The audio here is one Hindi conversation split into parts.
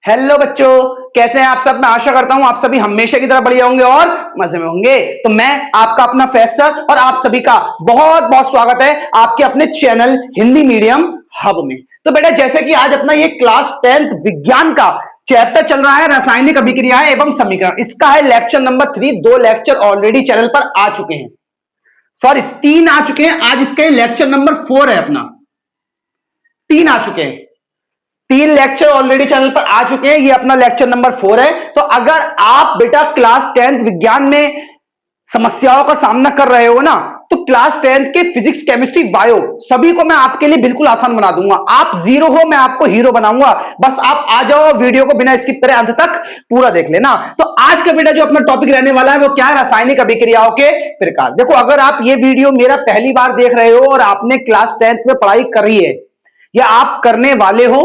हेलो बच्चों, कैसे हैं आप सब। मैं आशा करता हूं आप सभी हमेशा की तरह बढ़िया होंगे और मजे में होंगे। तो मैं आपका अपना फैसल और आप सभी का बहुत बहुत स्वागत है आपके अपने चैनल हिंदी मीडियम हब में। तो बेटा, जैसे कि आज अपना ये क्लास 10th विज्ञान का चैप्टर चल रहा है, रासायनिक अभिक्रियाएं एवं समीकरण। इसका है lecture number 3। 2 lecture already channel पर आ चुके हैं, सॉरी 3 आ चुके हैं। आज इसके लेक्चर नंबर 4 है अपना। 3 आ चुके हैं, 3 लेक्चर ऑलरेडी चैनल पर आ चुके हैं। ये अपना लेक्चर नंबर 4 है। तो अगर आप बेटा क्लास 10th विज्ञान में समस्याओं का सामना कर रहे हो ना, तो क्लास 10th के फिजिक्स, केमिस्ट्री, बायो सभी को मैं आपके लिए बिल्कुल आसान बना दूंगा। आप जीरो हो, मैं आपको हीरो बनाऊंगा। बस आप आ जाओ, वीडियो को बिना स्किप करे अंत तक पूरा देख लेना। तो आज का बेटा जो अपना टॉपिक रहने वाला है वो क्या है? रासायनिक अभिक्रियाओं के प्रकार। देखो, अगर आप ये वीडियो मेरा पहली बार देख रहे हो और आपने क्लास 10th में पढ़ाई करी है या आप करने वाले हो,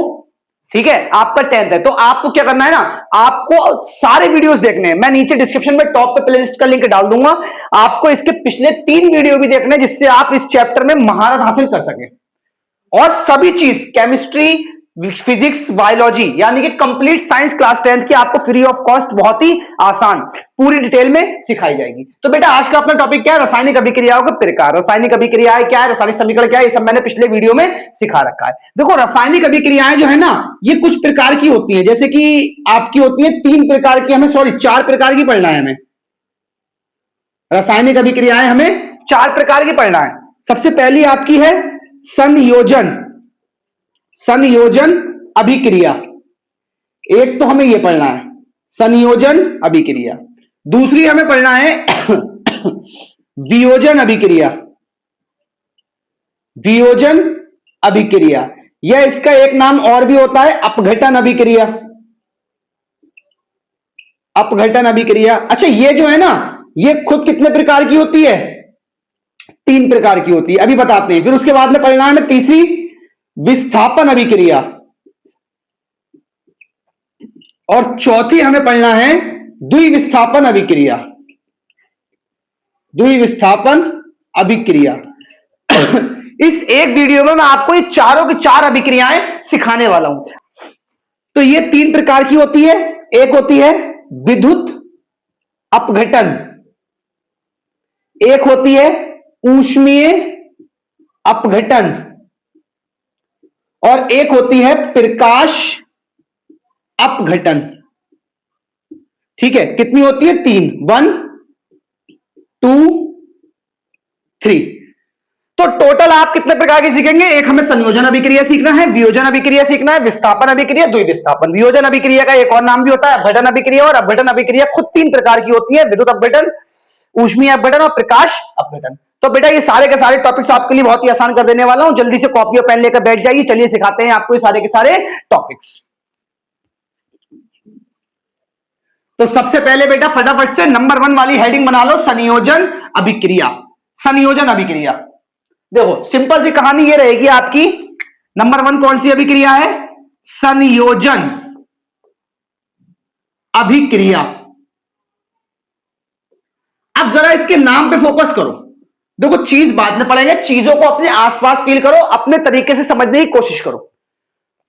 ठीक है, आपका 10th है, तो आपको क्या करना है ना, आपको सारे वीडियोस देखने हैं। मैं नीचे डिस्क्रिप्शन में टॉप पे प्लेलिस्ट का लिंक डाल दूंगा। आपको इसके पिछले 3 वीडियो भी देखने हैं, जिससे आप इस चैप्टर में महारत हासिल कर सकें और सभी चीज केमिस्ट्री, फिजिक्स, बायोलॉजी यानी कि कंप्लीट साइंस क्लास 10th की आपको फ्री ऑफ कॉस्ट बहुत ही आसान पूरी डिटेल में सिखाई जाएगी। तो बेटा आज का अपना टॉपिक क्या है? रासायनिक अभिक्रियाओं के प्रकार। रासायनिक अभिक्रियाएं क्या है, रासायनिक समीकरण क्या है, ये सब मैंने पिछले वीडियो में सिखा रखा है। देखो, रासायनिक अभिक्रियाएं जो है ना, ये कुछ प्रकार की होती है। जैसे कि आपकी होती है 3 प्रकार की, हमें सॉरी 4 प्रकार की पढ़ना है। हमें रासायनिक अभिक्रियाएं हमें 4 प्रकार की पढ़ना है। सबसे पहली आपकी है संयोजन, संयोजन अभिक्रिया। एक तो हमें यह पढ़ना है संयोजन अभिक्रिया। दूसरी हमें पढ़ना है वियोजन अभिक्रिया, वियोजन अभिक्रिया। यह इसका एक नाम और भी होता है अपघटन अभिक्रिया, अपघटन अभिक्रिया। अच्छा, ये जो है ना, ये खुद कितने प्रकार की होती है? 3 प्रकार की होती है, अभी बताते हैं। फिर उसके बाद में पढ़ना है तीसरी विस्थापन अभिक्रिया, और चौथी हमें पढ़ना है द्विविस्थापन अभिक्रिया, द्विविस्थापन अभिक्रिया। इस एक वीडियो में मैं आपको ये चारों की 4 अभिक्रियाएं सिखाने वाला हूं। तो ये 3 प्रकार की होती है। एक होती है विद्युत अपघटन, एक होती है ऊष्मीय अपघटन, और एक होती है प्रकाश अपघटन। ठीक है, कितनी होती है? 3, 1 2 3। तो टोटल आप कितने प्रकार की सीखेंगे? एक हमें संयोजन अभिक्रिया सीखना है, वियोजन अभिक्रिया सीखना है, विस्थापन अभिक्रिया, द्विविस्थापन। वियोजन अभिक्रिया का एक और नाम भी होता है अपघटन अभिक्रिया, और अपघटन अभिक्रिया खुद 3 प्रकार की होती है, विद्युत अपघटन, ऊष्मीय अपघटन और प्रकाश अपघटन। तो बेटा ये सारे के सारे टॉपिक्स आपके लिए बहुत ही आसान कर देने वाला हूं। जल्दी से कॉपी और पेन लेकर बैठ जाइए, चलिए सिखाते हैं आपको ये सारे के सारे टॉपिक्स। तो सबसे पहले बेटा फटाफट से नंबर 1 वाली हेडिंग बना लो, संयोजन अभिक्रिया। संयोजन अभिक्रिया, देखो सिंपल सी कहानी ये रहेगी आपकी। नंबर 1 कौन सी अभिक्रिया है? संयोजन अभिक्रिया। अब जरा इसके नाम पे फोकस करो। देखो, चीज बाद में पढ़ेंगे, चीजों को अपने आसपास फील करो, अपने तरीके से समझने की कोशिश करो।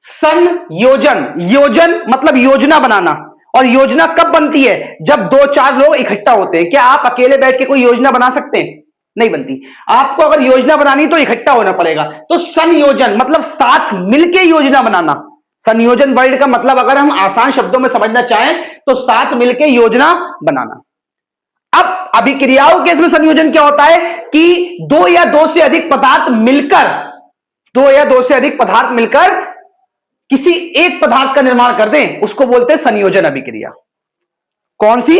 संयोजन, योजन मतलब योजना बनाना, और योजना कब बनती है? जब 2-4 लोग इकट्ठा होते हैं। क्या आप अकेले बैठ के कोई योजना बना सकते हैं? नहीं बनती। आपको अगर योजना बनानी तो इकट्ठा होना पड़ेगा। तो संयोजन मतलब साथ मिलकर योजना बनाना। संयोजन वर्ड का मतलब अगर हम आसान शब्दों में समझना चाहें तो साथ मिलकर योजना बनाना। अब अभिक्रियाओं के इसमें संयोजन क्या होता है कि 2 या 2 से अधिक पदार्थ मिलकर, 2 या 2 से अधिक पदार्थ मिलकर किसी एक पदार्थ का निर्माण कर दें, उसको बोलते हैं संयोजन अभिक्रिया। कौन सी?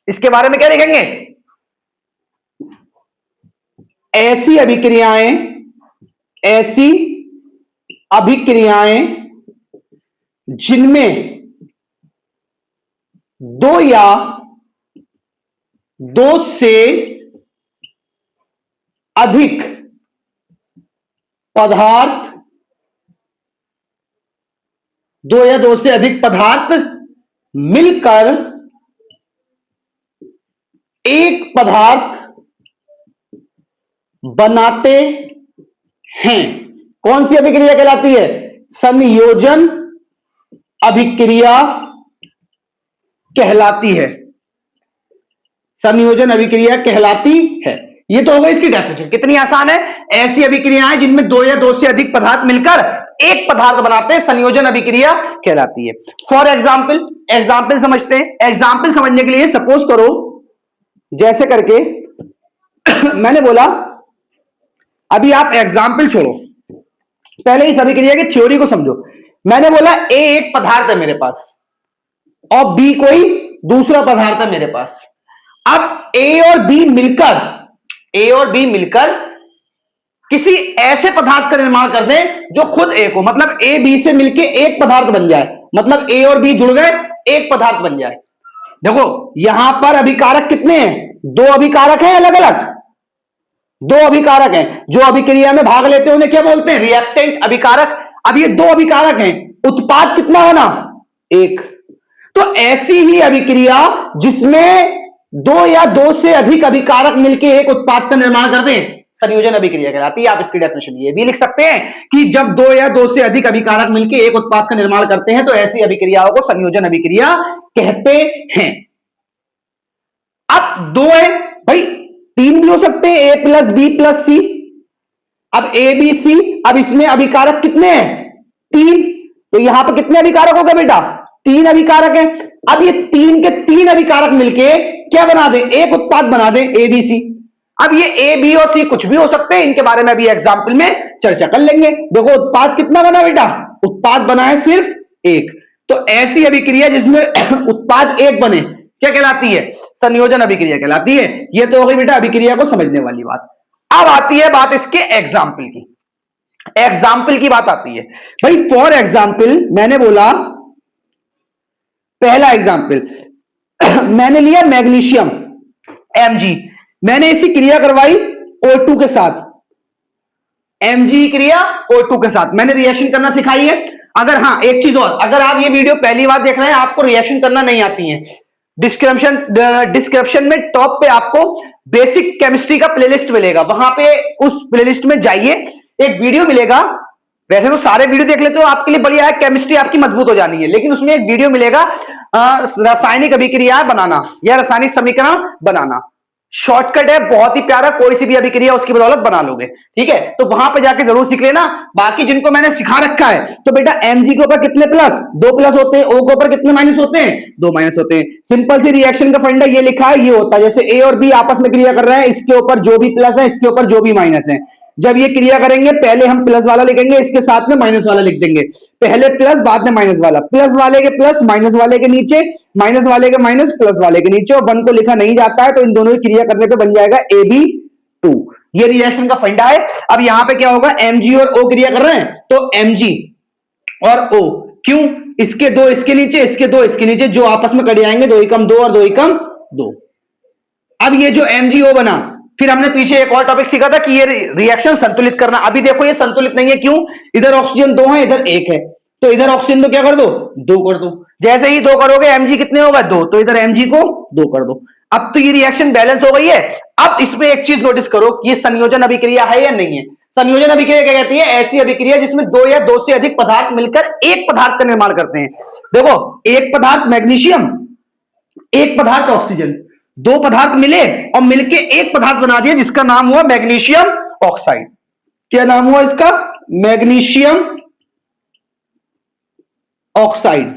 इसके बारे में क्या लिखेंगे? ऐसी अभिक्रियाएं, ऐसी अभिक्रियाएं जिनमें 2 या 2 से अधिक पदार्थ, 2 या 2 से अधिक पदार्थ मिलकर एक पदार्थ बनाते हैं। कौन सी अभिक्रिया कहलाती है? संयोजन अभिक्रिया कहलाती है, संयोजन अभिक्रिया कहलाती है। ये तो होगा इसकी डेफिनेशन। कितनी आसान है। ऐसी अभिक्रियाएं जिनमें दो या दो से अधिक पदार्थ मिलकर एक पदार्थ बनाते हैं, संयोजन अभिक्रिया कहलाती है। फॉर एग्जाम्पल, एग्जाम्पल समझते हैं। एग्जाम्पल समझने के लिए सपोज करो, जैसे करके मैंने बोला, अभी आप एग्जाम्पल छोड़ो, पहले इस अभिक्रिया की थ्योरी को समझो। मैंने बोला ए एक पदार्थ है मेरे पास और बी कोई दूसरा पदार्थ है मेरे पास। अब ए और बी मिलकर किसी ऐसे पदार्थ का निर्माण कर दें जो खुद एक हो, मतलब ए बी से मिलकर एक पदार्थ बन जाए, मतलब ए और बी जुड़ गए एक पदार्थ बन जाए। देखो यहां पर अभिकारक कितने हैं, दो अभिकारक हैं, अलग अलग दो अभिकारक हैं। जो अभिक्रिया में भाग लेते हैं उन्हें क्या बोलते हैं, रिएक्टेंट अभिकारक। अब ये दो अभिकारक हैं, उत्पाद कितना बना, एक। तो ऐसी ही अभिक्रिया जिसमें दो या दो से अधिक अभिकारक मिलकर एक उत्पाद का निर्माण करते हैं, संयोजन अभिक्रिया कहलाती है। आप इसकी डेफिनेशन ये भी लिख सकते हैं कि जब दो या दो से अधिक अभिकारक मिलकर एक उत्पाद का निर्माण करते हैं तो ऐसी अभिक्रियाओं को संयोजन अभिक्रिया कहते हैं। अब दो है भाई, तीन भी हो सकते हैं, ए प्लस बी प्लस सी। अब ए बी सी, अब इसमें अभिकारक कितने हैं, तीन। तो यहां पर कितने अभिकारक हो गए बेटा, तीन अभिकारक हैं। अब ये तीन के तीन अभिकारक मिलके क्या बना दें, एक उत्पाद बना दें, ए बी सी। अब ये ए बी और सी कुछ भी हो सकते हैं, इनके बारे में अभी एग्जाम्पल में चर्चा कर लेंगे। देखो उत्पाद कितना बना बेटा, उत्पाद बना है सिर्फ एक। तो ऐसी अभिक्रिया जिसमें उत्पाद एक बने क्या कहलाती है, संयोजन अभिक्रिया कहलाती है। ये तो हो गई बेटा अभिक्रिया को समझने वाली बात। अब आती है बात इसके एग्जाम्पल की। एग्जाम्पल की बात आती है भाई। फॉर एग्जाम्पल मैंने बोला, पहला एग्जाम्पल मैंने लिया मैग्नीशियम Mg, मैंने इसकी क्रिया करवाई O2 के साथ, Mg क्रिया O2 के साथ मैंने रिएक्शन करना सिखाई है। अगर हाँ एक चीज और, अगर आप ये वीडियो पहली बार देख रहे हैं, आपको रिएक्शन करना नहीं आती है, डिस्क्रिप्शन में टॉप पे आपको बेसिक केमिस्ट्री का प्लेलिस्ट मिलेगा, वहां पे उस प्लेलिस्ट में जाइए, एक वीडियो मिलेगा। वैसे तो सारे वीडियो देख लेते हो आपके लिए बढ़िया है, केमिस्ट्री आपकी मजबूत हो जानी है, लेकिन उसमें एक वीडियो मिलेगा रासायनिक अभिक्रिया बनाना या रासायनिक समीकरण बनाना। शॉर्टकट है, बहुत ही प्यारा, कोई सी भी अभिक्रिया उसकी बदौलत बना लोगे, ठीक है। तो वहां पे जाके जरूर सीख लेना। बाकी जिनको मैंने सिखा रखा है, तो बेटा Mg के ऊपर कितने प्लस, दो प्लस होते हैं, O के ऊपर कितने माइनस होते हैं, दो माइनस होते हैं। सिंपल सी रिएक्शन का फंडा ये लिखा है, ये होता है जैसे A और B आपस में क्रिया कर रहे हैं, इसके ऊपर जो भी प्लस है, इसके ऊपर जो भी माइनस है। जब ये क्रिया करेंगे पहले हम प्लस वाला लिखेंगे, इसके साथ में माइनस वाला लिख देंगे, पहले प्लस बाद में माइनस वाला, प्लस वाले के प्लस माइनस वाले के नीचे, माइनस वाले के माइनस प्लस वाले के नीचे, और वन को लिखा नहीं जाता है तो इन दोनों की क्रिया करने पे बन जाएगा AB2। ये रिएक्शन का फंडा है। अब यहां पे क्या होगा, Mg और O क्रिया कर रहे हैं तो Mg और O, क्यों, इसके दो इसके नीचे, इसके दो इसके नीचे, जो आपस में कट जाएंगे, दो एकम दो और दो एकम दो। अब ये जो MgO बना, फिर हमने पीछे एक और टॉपिक सीखा था कि ये रिएक्शन संतुलित करना। अभी देखो ये संतुलित नहीं है, क्यों, इधर ऑक्सीजन दो है, इधर एक है, तो इधर ऑक्सीजन तो क्या कर दो, दो कर दो। जैसे ही दो करोगे Mg कितने होगा, दो, तो इधर Mg को दो कर दो। अब तो ये रिएक्शन बैलेंस हो गई है। अब इसमें एक चीज नोटिस करो कि ये संयोजन अभिक्रिया है या नहीं है। संयोजन अभिक्रिया क्या कहती है, ऐसी अभिक्रिया जिसमें दो या दो से अधिक पदार्थ मिलकर एक पदार्थ का निर्माण करते हैं। देखो एक पदार्थ मैग्नीशियम, एक पदार्थ ऑक्सीजन, दो पदार्थ मिले और मिलके एक पदार्थ बना दिया जिसका नाम हुआ मैग्नीशियम ऑक्साइड। क्या नाम हुआ इसका, मैग्नीशियम ऑक्साइड।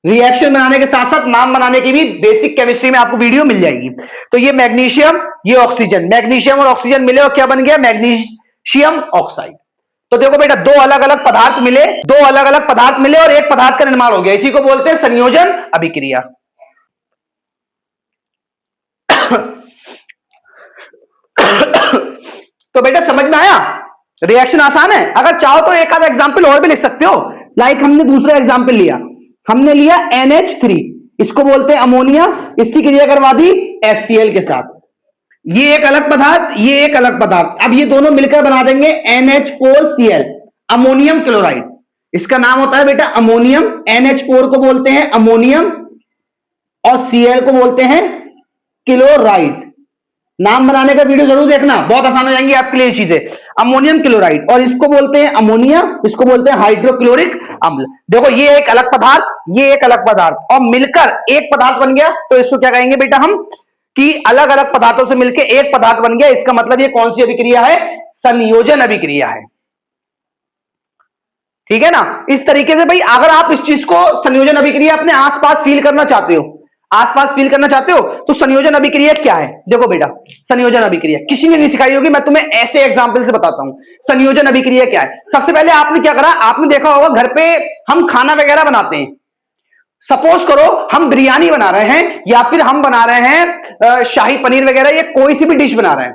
रिएक्शन बनाने के साथ साथ नाम बनाने की भी बेसिक केमिस्ट्री में आपको वीडियो मिल जाएगी। तो ये मैग्नीशियम, ये ऑक्सीजन, मैग्नीशियम और ऑक्सीजन मिले और क्या बन गया, मैग्नीशियम ऑक्साइड। तो देखो बेटा दो अलग अलग पदार्थ मिले, दो अलग अलग पदार्थ मिले और एक पदार्थ का निर्माण हो गया, इसी को बोलते हैं संयोजन अभिक्रिया। तो बेटा समझ में आया, रिएक्शन आसान है। अगर चाहो तो एक आधा एग्जांपल और भी लिख सकते हो। लाइक हमने दूसरा एग्जांपल लिया, हमने लिया NH3, इसको बोलते हैं अमोनिया, इसकी क्रिया करवा दी HCl के साथ। ये एक अलग पदार्थ, ये एक अलग पदार्थ, अब ये दोनों मिलकर बना देंगे NH4Cl, अमोनियम क्लोराइड। इसका नाम होता है बेटा अमोनियम। NH4 को बोलते हैं अमोनियम और Cl को बोलते हैं क्लोराइड। नाम बनाने का वीडियो जरूर देखना, बहुत आसान हो जाएंगी आपके लिए ये चीजें। अमोनियम क्लोराइड, और इसको बोलते हैं अमोनिया, इसको बोलते हैं हाइड्रोक्लोरिक अम्ल। देखो ये एक अलग पदार्थ, ये एक अलग पदार्थ, और मिलकर एक पदार्थ बन गया, तो इसको क्या कहेंगे बेटा हम, कि अलग अलग पदार्थों से मिलकर एक पदार्थ बन गया। इसका मतलब ये कौन सी अभिक्रिया है, संयोजन अभिक्रिया है। ठीक है ना। इस तरीके से भाई अगर आप इस चीज को संयोजन अभिक्रिया अपने आसपास फील करना चाहते हो, आसपास फील करना चाहते हो, तो संयोजन अभिक्रिया क्या है। देखो बेटा, संयोजन अभिक्रिया किसी ने नहीं सिखाई होगी, मैं तुम्हें ऐसे एग्जांपल से बताता हूं संयोजन अभिक्रिया क्या है। सबसे पहले आपने क्या करा, आपने देखा होगा घर पे हम खाना वगैरह बनाते हैं। सपोज करो हम बिरयानी बना रहे हैं, या फिर हम बना रहे हैं शाही पनीर वगैरह, या कोई सी भी डिश बना रहे हैं।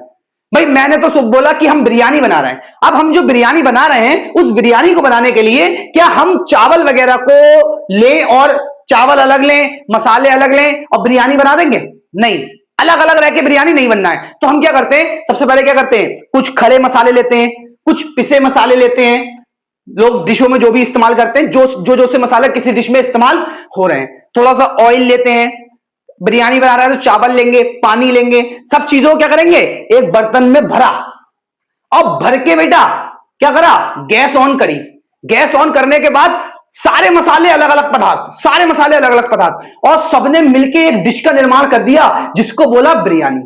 भाई मैंने तो सब बोला कि हम बिरयानी बना रहे हैं। अब हम जो बिरयानी बना रहे हैं, उस बिरयानी को बनाने के लिए क्या हम चावल वगैरह को लें और चावल अलग लें, मसाले अलग लें और बिरयानी बना देंगे? नहीं, अलग अलग रह के बिरयानी नहीं बनना है। तो हम क्या करते हैं, सबसे पहले क्या करते हैं, कुछ खड़े मसाले लेते हैं, कुछ पिसे मसाले लेते हैं। लोग डिशों में जो भी इस्तेमाल करते हैं, जो से मसाले किसी डिश में इस्तेमाल हो रहे हैं। थोड़ा सा ऑयल लेते हैं, बिरयानी बना रहा है तो चावल लेंगे, पानी लेंगे, सब चीजों को क्या करेंगे, एक बर्तन में भरा, और भर के बेटा क्या करा, गैस ऑन करी। गैस ऑन करने के बाद सारे मसाले अलग अलग पदार्थ, सारे मसाले अलग अलग पदार्थ, और सबने मिलकर एक डिश का निर्माण कर दिया जिसको बोला बिरयानी।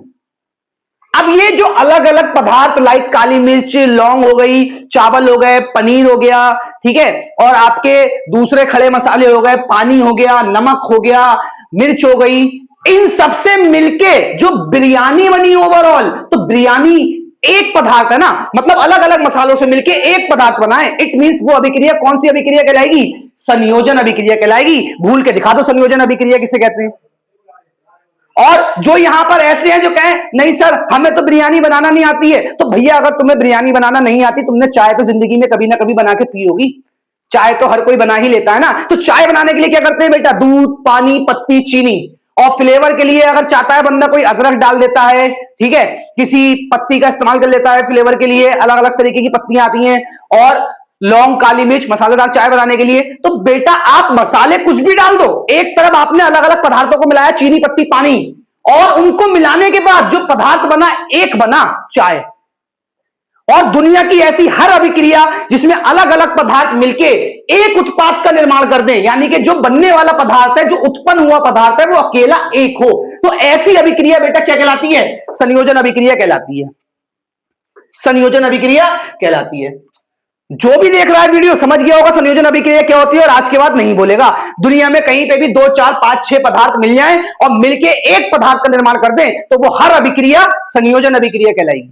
अब ये जो अलग अलग पदार्थ लाइक काली मिर्च, लौंग हो गई, चावल हो गए, पनीर हो गया, ठीक है, और आपके दूसरे खड़े मसाले हो गए, पानी हो गया, नमक हो गया, मिर्च हो गई, इन सबसे मिलके जो बिरयानी बनी ओवरऑल, तो बिरयानी एक पदार्थ है ना, मतलब अलग अलग मसालों से मिलके एक पदार्थ बनाए। इट मींस वो अभिक्रिया कौन सी अभिक्रिया कहलाएगी, संयोजन अभिक्रिया कहलाएगी। भूल के दिखा दो संयोजन अभिक्रिया किसे कहते हैं। और जो यहां पर ऐसे हैं जो कहें नहीं सर हमें तो बिरयानी बनाना नहीं आती है, तो भैया अगर तुम्हें बिरयानी बनाना नहीं आती, तुमने चाय तो जिंदगी में कभी ना कभी बना के पी होगी। चाय तो हर कोई बना ही लेता है ना। तो चाय बनाने के लिए क्या करते हैं बेटा, दूध, पानी, पत्ती, चीनी, और फ्लेवर के लिए अगर चाहता है बंदा कोई अदरक डाल देता है, ठीक है, किसी पत्ती का इस्तेमाल कर लेता है फ्लेवर के लिए, अलग अलग तरीके की पत्तियां आती हैं, और लौंग, काली मिर्च, मसालेदार चाय बनाने के लिए। तो बेटा आप मसाले कुछ भी डाल दो, एक तरफ आपने अलग अलग पदार्थों को मिलाया, चीनी, पत्ती, पानी, और उनको मिलाने के बाद जो पदार्थ बना, एक बना चाय। और दुनिया की ऐसी हर अभिक्रिया जिसमें अलग अलग पदार्थ मिलके एक उत्पाद का निर्माण कर दें, यानी कि जो बनने वाला पदार्थ है, जो उत्पन्न हुआ पदार्थ है, वो अकेला एक हो, तो ऐसी अभिक्रिया बेटा क्या कहलाती है, संयोजन अभिक्रिया कहलाती है। संयोजन अभिक्रिया कहलाती है। जो भी देख रहा है वीडियो समझ गया होगा संयोजन अभिक्रिया क्या होती है, और आज के बाद नहीं बोलेगा। दुनिया में कहीं पे भी 2, 4, 5, 6 पदार्थ मिल जाएं और मिलके एक पदार्थ का निर्माण कर दें, तो वो हर अभिक्रिया संयोजन अभिक्रिया कहलाएगी।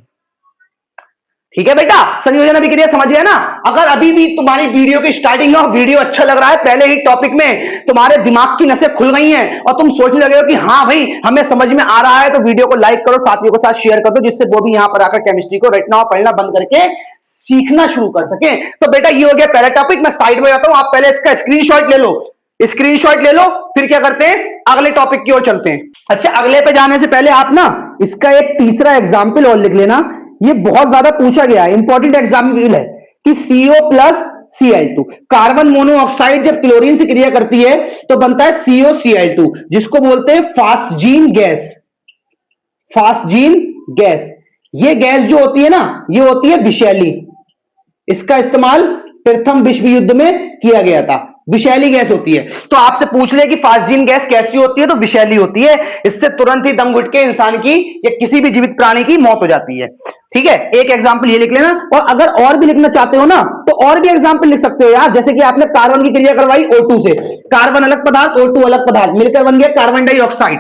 ठीक है बेटा, संयोजन अभिक्रिया समझ गया ना। अगर अभी भी तुम्हारी वीडियो की स्टार्टिंग है और वीडियो अच्छा लग रहा है, पहले ही टॉपिक में तुम्हारे दिमाग की नसें खुल गई हैं और तुम सोचने लगे हो कि हाँ भाई हमें समझ में आ रहा है, तो वीडियो को लाइक करो, साथियों के साथ शेयर कर दो, जिससे वो भी यहां पर आकर केमिस्ट्री को रटना और पढ़ना बंद करके सीखना शुरू कर सके। तो बेटा ये हो गया पहला टॉपिक। मैं साइड में जाता हूं, आप पहले इसका स्क्रीनशॉट ले लो, स्क्रीनशॉट ले लो, फिर क्या करते हैं अगले टॉपिक की ओर चलते हैं। अच्छा, अगले पे जाने से पहले आप ना इसका एक तीसरा एग्जाम्पल और लिख लेना, ये बहुत ज्यादा पूछा गया है, इंपॉर्टेंट एग्जाम्पल है कि CO plus Cl2, carbon monoxide जब क्लोरीन से क्रिया करती है तो बनता है COCl2, जिसको बोलते हैं फास्जीन गैस। फास्जीन गैस, ये गैस जो होती है ना, ये होती है विषैली। इसका इस्तेमाल प्रथम विश्व युद्ध में किया गया था। विषैली गैस होती है। तो आपसे पूछ ले कि फास्जीन गैस कैसी होती है, तो विषैली होती है। इससे तुरंत ही दम घुट के इंसान की या किसी भी जीवित प्राणी की मौत हो जाती है। ठीक है, एक एग्जांपल ये लिख लेना, और अगर और भी लिखना चाहते हो ना तो और भी एग्जांपल लिख सकते हो यार। जैसे कि आपने कार्बन की क्रिया करवाई O2 से, कार्बन अलग पदार्थ, O2 अलग पदार्थ, मिलकर बन गया कार्बन डाइऑक्साइड।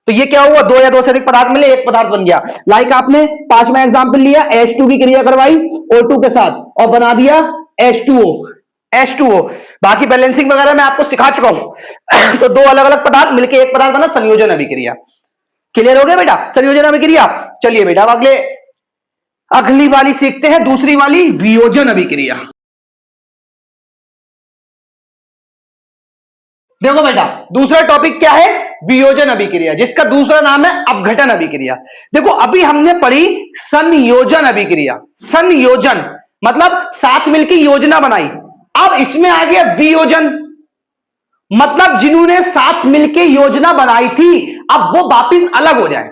तो ये क्या हुआ, 2 या 2 से अधिक पदार्थ मिले, एक पदार्थ बन गया। लाइक आपने 5वां एग्जांपल लिया, H2 की क्रिया करवाई O2 के साथ और बना दिया H2O। बाकी बैलेंसिंग वगैरह मैं आपको सिखा चुका हूं। तो 2 अलग अलग पदार्थ मिलकर एक पदार्थ बना, संयोजन अभिक्रिया। क्लियर हो गया बेटा, संयोजन अभिक्रिया। चलिए बेटा अगली वाली सीखते हैं, दूसरी वाली वियोजन अभिक्रिया। देखो बेटा दूसरा टॉपिक क्या है, वियोजन अभिक्रिया, जिसका दूसरा नाम है अपघटन अभिक्रिया। देखो अभी हमने पढ़ी संयोजन अभिक्रिया, संयोजन मतलब साथ मिलकर योजना बनाई। अब इसमें आ गया वियोजन, मतलब जिन्होंने साथ मिलकर योजना बनाई थी अब वो वापिस अलग हो जाए।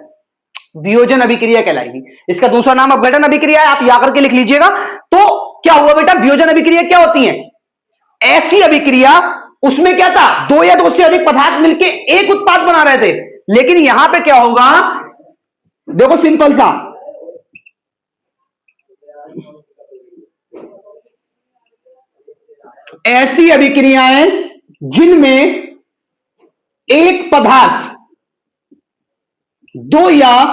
वियोजन अभिक्रिया कहलाएगी। इसका दूसरा नाम अपघटन अभिक्रिया है, आप यहां करके लिख लीजिएगा। तो क्या हुआ बेटा, वियोजन अभिक्रिया क्या होती है? ऐसी अभिक्रिया, उसमें क्या था, दो या दो से अधिक पदार्थ मिलके एक उत्पाद बना रहे थे। लेकिन यहां पे क्या होगा, देखो सिंपल सा, ऐसी अभिक्रियाएं जिनमें एक पदार्थ दो या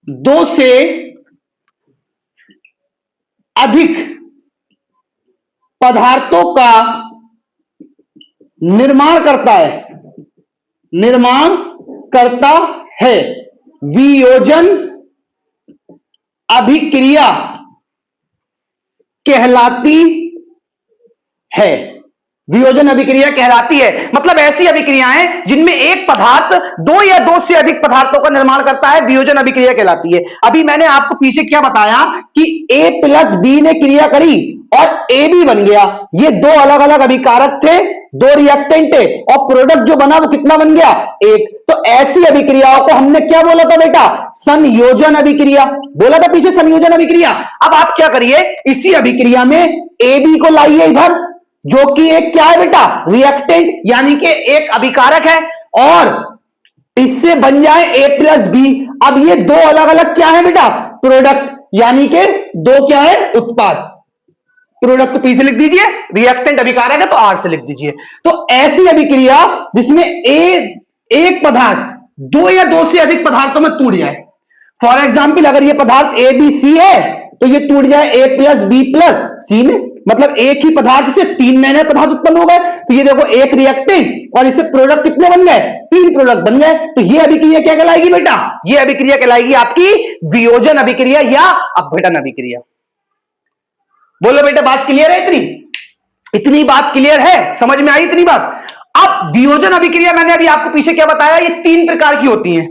दो से अधिक पदार्थों का निर्माण करता है, वियोजन अभिक्रिया कहलाती है। वियोजन अभिक्रिया कहलाती है मतलब ऐसी अभिक्रियाएं जिनमें एक पदार्थ दो या दो से अधिक पदार्थों का निर्माण करता है, वियोजन अभिक्रिया कहलाती है। अभी मैंने आपको पीछे क्या बताया कि A प्लस बी ने क्रिया करी और ए बी बन गया। ये दो अलग अलग अभिकारक थे, दो रिएक्टेंट थे, और प्रोडक्ट जो बना वो कितना बन गया, एक। तो ऐसी अभिक्रियाओं को हमने क्या बोला था बेटा, संयोजन अभिक्रिया बोला था पीछे, संयोजन अभिक्रिया। अब आप क्या करिए, इसी अभिक्रिया में ए बी को लाइए इधर, जो कि एक क्या है बेटा, रिएक्टेंट, यानी कि एक अभिकारक है, और इससे बन जाए A प्लस बी। अब ये दो अलग अलग क्या है बेटा, प्रोडक्ट, यानी कि दो क्या है, उत्पाद। प्रोडक्ट को P से लिख दीजिए, रिएक्टेंट अभिकारक है तो R से लिख दीजिए। तो ऐसी अभिक्रिया जिसमें एक पदार्थ दो या दो से अधिक पदार्थों में टूट जाए। फॉर एग्जाम्पल, अगर ये पदार्थ ए बी सी है तो ये टूट जाए A प्लस बी प्लस सी में, मतलब एक ही पदार्थ से तीन नए नए पदार्थ उत्पन्न हो गए। तो ये देखो, एक रिएक्टेंट और इससे प्रोडक्ट कितने बन गए, तीन प्रोडक्ट बन गए। तो ये अभिक्रिया क्या कहलाएगी बेटा, ये अभिक्रिया कहलाएगी आपकी वियोजन अभिक्रिया या अपघटन अभिक्रिया। बोलो बेटा, बात क्लियर है? इतनी बात क्लियर है, समझ में आई इतनी बात? अब वियोजन अभिक्रिया मैंने अभी आपको पीछे क्या बताया, ये तीन प्रकार की होती है,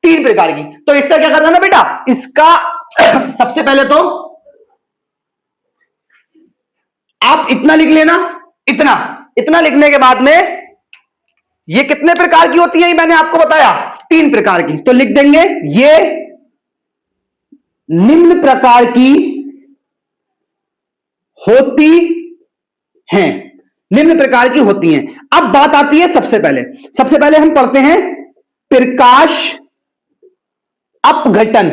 तीन प्रकार की। तो इसका क्या करना ना बेटा, इसका सबसे पहले तो आप इतना लिख लेना, इतना लिखने के बाद में ये कितने प्रकार की होती है, मैंने आपको बताया तीन प्रकार की। तो लिख देंगे ये निम्न प्रकार की होती हैं, निम्न प्रकार की होती हैं। अब बात आती है सबसे पहले हम पढ़ते हैं प्रकाश अपघटन।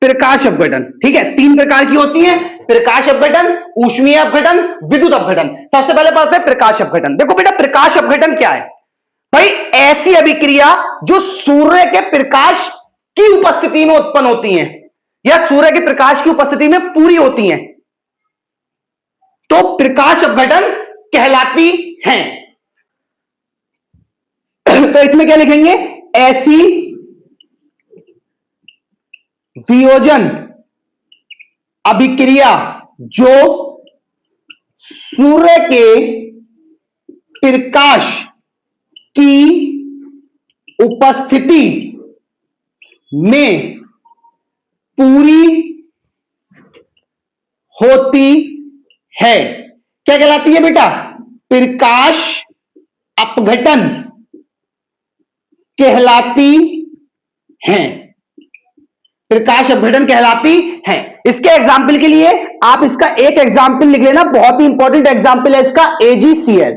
प्रकाश अपघटन, ठीक है, तीन प्रकार की होती है, प्रकाश अपघटन, ऊष्मीय अपघटन, विद्युत अपघटन। सबसे पहले पढ़ते हैं प्रकाश अपघटन। देखो बेटा, प्रकाश अपघटन क्या है भाई, ऐसी अभिक्रिया जो सूर्य के प्रकाश की उपस्थिति में उत्पन्न होती हैं या सूर्य के प्रकाश की उपस्थिति में पूरी होती हैं, तो प्रकाश अपघटन कहलाती हैं। तो इसमें क्या लिखेंगे, ऐसी वियोजन अभिक्रिया जो सूर्य के प्रकाश की उपस्थिति में पूरी होती है, क्या कहलाती है बेटा, प्रकाश अपघटन कहलाती हैं, प्रकाश अपघटन कहलाती हैं। इसके एग्जाम्पल के लिए आप इसका एक एग्जाम्पल लिख लेना, बहुत ही इंपॉर्टेंट एग्जाम्पल है इसका, AgCl।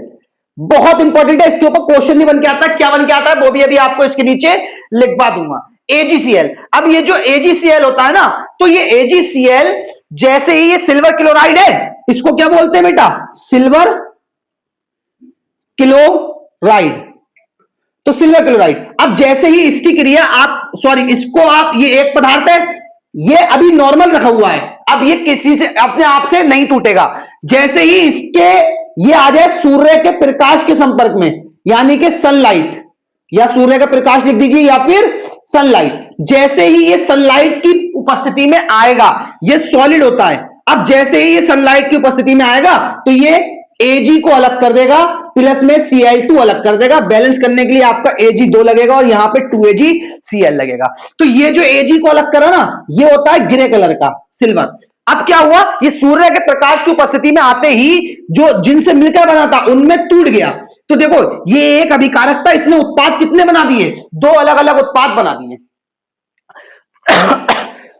बहुत इंपॉर्टेंट है, इसके ऊपर क्वेश्चन नहीं बन के आता, क्या बन के आता है वो भी अभी आपको इसके नीचे लिखवा दूंगा। AgCl, अब ये जो AgCl होता है ना, तो ये AgCl जैसे ही ये सिल्वर क्लोराइड है, इसको क्या बोलते हैं बेटा, सिल्वर क्लोराइड। तो सिल्वर क्लोराइड, अब जैसे ही इसकी क्रिया आप, इसको आप, ये एक पदार्थ है, ये अभी नॉर्मल रखा हुआ है, अब ये किसी से अपने आप से नहीं टूटेगा। जैसे ही इसके ये आ जाए सूर्य के प्रकाश के संपर्क में, यानी कि सनलाइट, या सूर्य का प्रकाश लिख दीजिए या फिर सनलाइट, जैसे ही ये सनलाइट की उपस्थिति में आएगा, ये सॉलिड होता है। अब जैसे ही ये सनलाइट की उपस्थिति में आएगा तो ये Ag को अलग कर देगा, प्लस में Cl2 अलग कर देगा। बैलेंस करने के लिए आपका Ag2 लगेगा और यहां पे 2AgCl लगेगा। तो ये जो Ag को अलग करा ना, ये होता है ग्रे कलर का, सिल्वर। अब क्या हुआ, ये सूर्य के प्रकाश की उपस्थिति में आते ही जो जिनसे मिलकर बना था उनमें टूट गया। तो देखो ये एक अभिकारक था, इसने उत्पाद कितने बना दिए, दो अलग अलग उत्पाद बना दिए।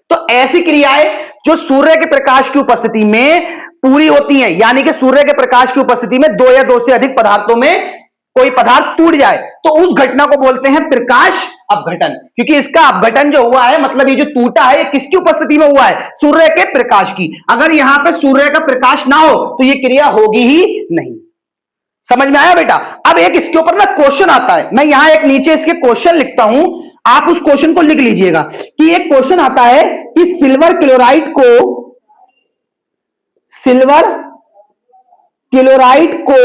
तो ऐसी क्रियाएं जो सूर्य के प्रकाश की उपस्थिति में पूरी होती हैं, यानी कि सूर्य के प्रकाश की उपस्थिति में दो या दो से अधिक पदार्थों में कोई पदार्थ टूट जाए, तो उस घटना को बोलते हैं प्रकाश अपघटन। क्योंकि इसका अपघटन जो हुआ है, मतलब ये जो टूटा है, ये किसकी उपस्थिति में हुआ है, सूर्य के प्रकाश की। अगर यहां पे सूर्य का प्रकाश ना हो तो ये क्रिया होगी ही नहीं। समझ में आया बेटा? अब एक इसके ऊपर ना क्वेश्चन आता है, मैं यहां एक नीचे इसके क्वेश्चन लिखता हूं, आप उस क्वेश्चन को लिख लीजिएगा कि एक क्वेश्चन आता है कि सिल्वर क्लोराइड को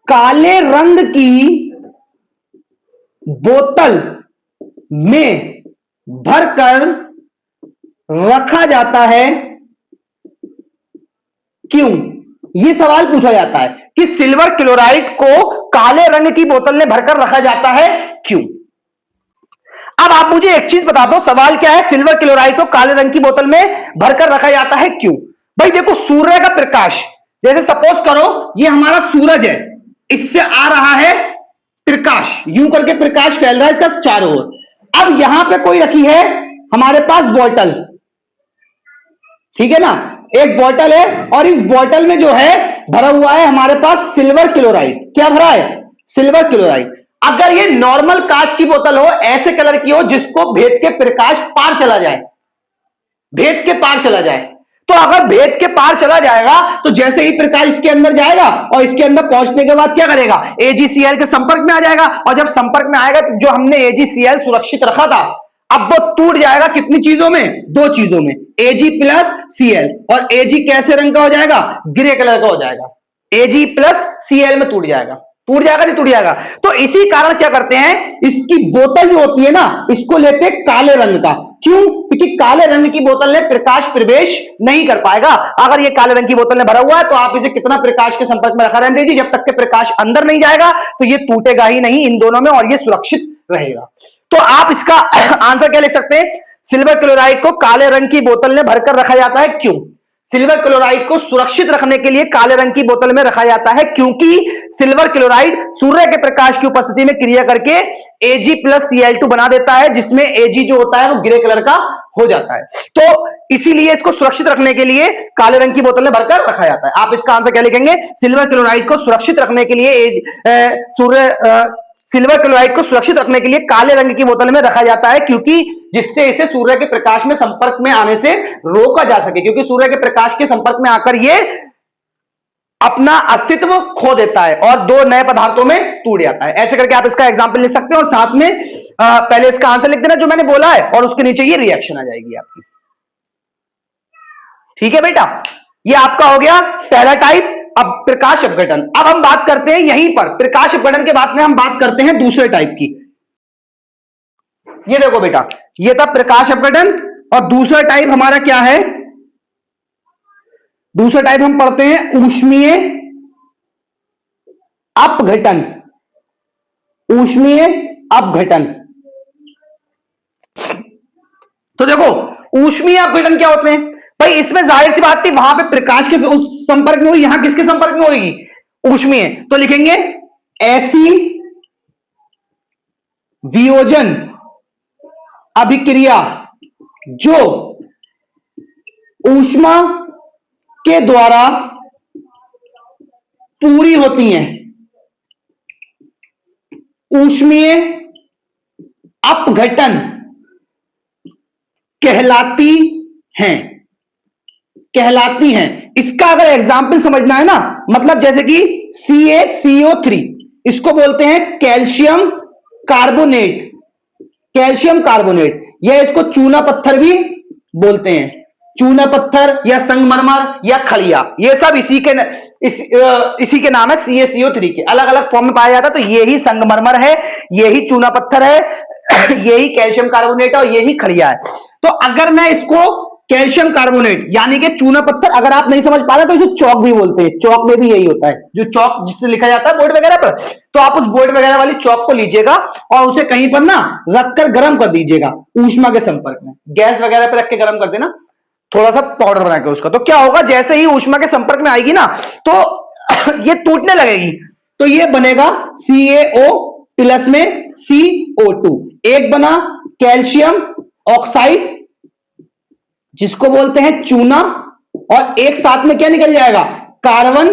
काले रंग की बोतल में भरकर रखा जाता है, क्यों? यह सवाल पूछा जाता है कि सिल्वर क्लोराइड को काले रंग की बोतल में भरकर रखा जाता है, क्यों? अब आप मुझे एक चीज बता दो, सवाल क्या है, सिल्वर क्लोराइड को काले रंग की बोतल में भरकर रखा जाता है क्यों? भाई देखो, सूर्य का प्रकाश, जैसे सपोज करो ये हमारा सूरज है, इससे आ रहा है प्रकाश, यूं करके प्रकाश फैल रहा है इसका चारों ओर। अब यहां पे कोई रखी है हमारे पास बॉटल, ठीक है ना, एक बॉटल है और इस बॉटल में जो है भरा हुआ है हमारे पास सिल्वर क्लोराइड। क्या भरा है? Silver chloride. अगर ये नॉर्मल कांच की बोतल हो, ऐसे कलर की हो जिसको भेद के प्रकाश पार चला जाए, भेद के पार चला जाए, तो अगर भेद के पार चला जाएगा तो जैसे ही प्रकाश इसके अंदर जाएगा और इसके अंदर पहुंचने के बाद क्या करेगा, AgCl के संपर्क में आ जाएगा, और जब संपर्क में आएगा तो जो हमने AgCl सुरक्षित रखा था अब वो टूट जाएगा। कितनी चीजों में? दो चीजों में, Ag+Cl। और Ag कैसे रंग का हो जाएगा? ग्रे कलर का हो जाएगा। Ag+Cl में टूट जाएगा, टूट जाएगा नहीं टूट जाएगा। तो इसी कारण क्या करते हैं, इसकी बोतल जो होती है ना, इसको लेते हैं काले रंग का। क्यों? क्योंकि काले रंग की बोतल में प्रकाश प्रवेश नहीं कर पाएगा। अगर ये काले रंग की बोतल में भरा हुआ है तो आप इसे कितना प्रकाश के संपर्क में रखा रहने दीजिए, जब तक के प्रकाश अंदर नहीं जाएगा तो ये टूटेगा ही नहीं इन दोनों में, और ये सुरक्षित रहेगा। तो आप इसका आंसर क्या लिख सकते हैं, सिल्वर क्लोराइड को काले रंग की बोतल में भरकर रखा जाता है क्यों? सिल्वर क्लोराइड को सुरक्षित रखने के लिए काले रंग की बोतल में रखा जाता है, क्योंकि सिल्वर क्लोराइड सूर्य के प्रकाश की उपस्थिति में क्रिया करके Ag+Cl2 बना देता है, जिसमें Ag जो होता है वो ग्रे कलर का हो जाता है। तो इसीलिए इसको सुरक्षित रखने के लिए काले रंग की बोतल में भरकर रखा जाता है। आप इसका आंसर क्या लिखेंगे, सिल्वर क्लोराइड को सुरक्षित रखने के लिए सिल्वर क्लोराइड को सुरक्षित रखने के लिए काले रंग की बोतल में रखा जाता है, क्योंकि जिससे इसे सूर्य के प्रकाश में संपर्क में आने से रोका जा सके, क्योंकि सूर्य के प्रकाश के संपर्क में आकर ये अपना अस्तित्व खो देता है और दो नए पदार्थों में टूट जाता है। ऐसे करके आप इसका एग्जाम्पल लिख सकते हो, और साथ में पहले इसका आंसर लिख देना जो मैंने बोला है, और उसके नीचे ये रिएक्शन आ जाएगी आपकी। ठीक है बेटा, ये आपका हो गया पहला टाइप। अब प्रकाश अपघटन। अब हम बात करते हैं यहीं पर प्रकाश अपघटन के बाद में हम बात करते हैं दूसरे टाइप की। ये देखो बेटा, ये था प्रकाश अपघटन, और दूसरा टाइप हमारा क्या है, दूसरा टाइप हम पढ़ते हैं ऊष्मीय अपघटन। ऊष्मीय अपघटन। तो देखो ऊष्मीय अपघटन क्या होते हैं भाई, इसमें जाहिर सी बात थी, वहां पे प्रकाश के संपर्क में हुई, यहां किसके संपर्क में होगी, ऊष्मीय। तो लिखेंगे ऐसी वियोजन अभिक्रिया जो ऊष्मा के द्वारा पूरी होती हैं, ऊष्मीय अपघटन कहलाती हैं। इसका अगर एग्जाम्पल समझना है ना, मतलब जैसे कि CaCO3, इसको बोलते हैं कैल्शियम कार्बोनेट। कैल्शियम कार्बोनेट, या इसको चूना पत्थर भी बोलते हैं, चूना पत्थर या संगमरमर या खड़िया, ये सब इसी के नाम है। CaCO3 के अलग अलग फॉर्म में पाया जाता है। तो ये ही संगमरमर है, यही चूना पत्थर है, यही कैल्शियम कार्बोनेट है, और यही खड़िया है। तो अगर मैं इसको कैल्शियम कार्बोनेट यानी कि चूना पत्थर, अगर आप नहीं समझ पा रहे तो इसे चौक भी बोलते हैं। चौक में भी यही होता है, जो चौक जिससे लिखा जाता है बोर्ड वगैरह पर। तो आप उस बोर्ड वगैरह वाली चौक को लीजिएगा और उसे कहीं पर ना रखकर गर्म कर दीजिएगा ऊष्मा के संपर्क में। गैस वगैरह पर रख के गर्म कर देना, थोड़ा सा पाउडर बना के उसका, तो क्या होगा, जैसे ही ऊष्मा के संपर्क में आएगी ना तो ये टूटने लगेगी, तो ये बनेगा CaO प्लस में CO2। एक बना कैल्शियम ऑक्साइड जिसको बोलते हैं चूना, और एक साथ में क्या निकल जाएगा, कार्बन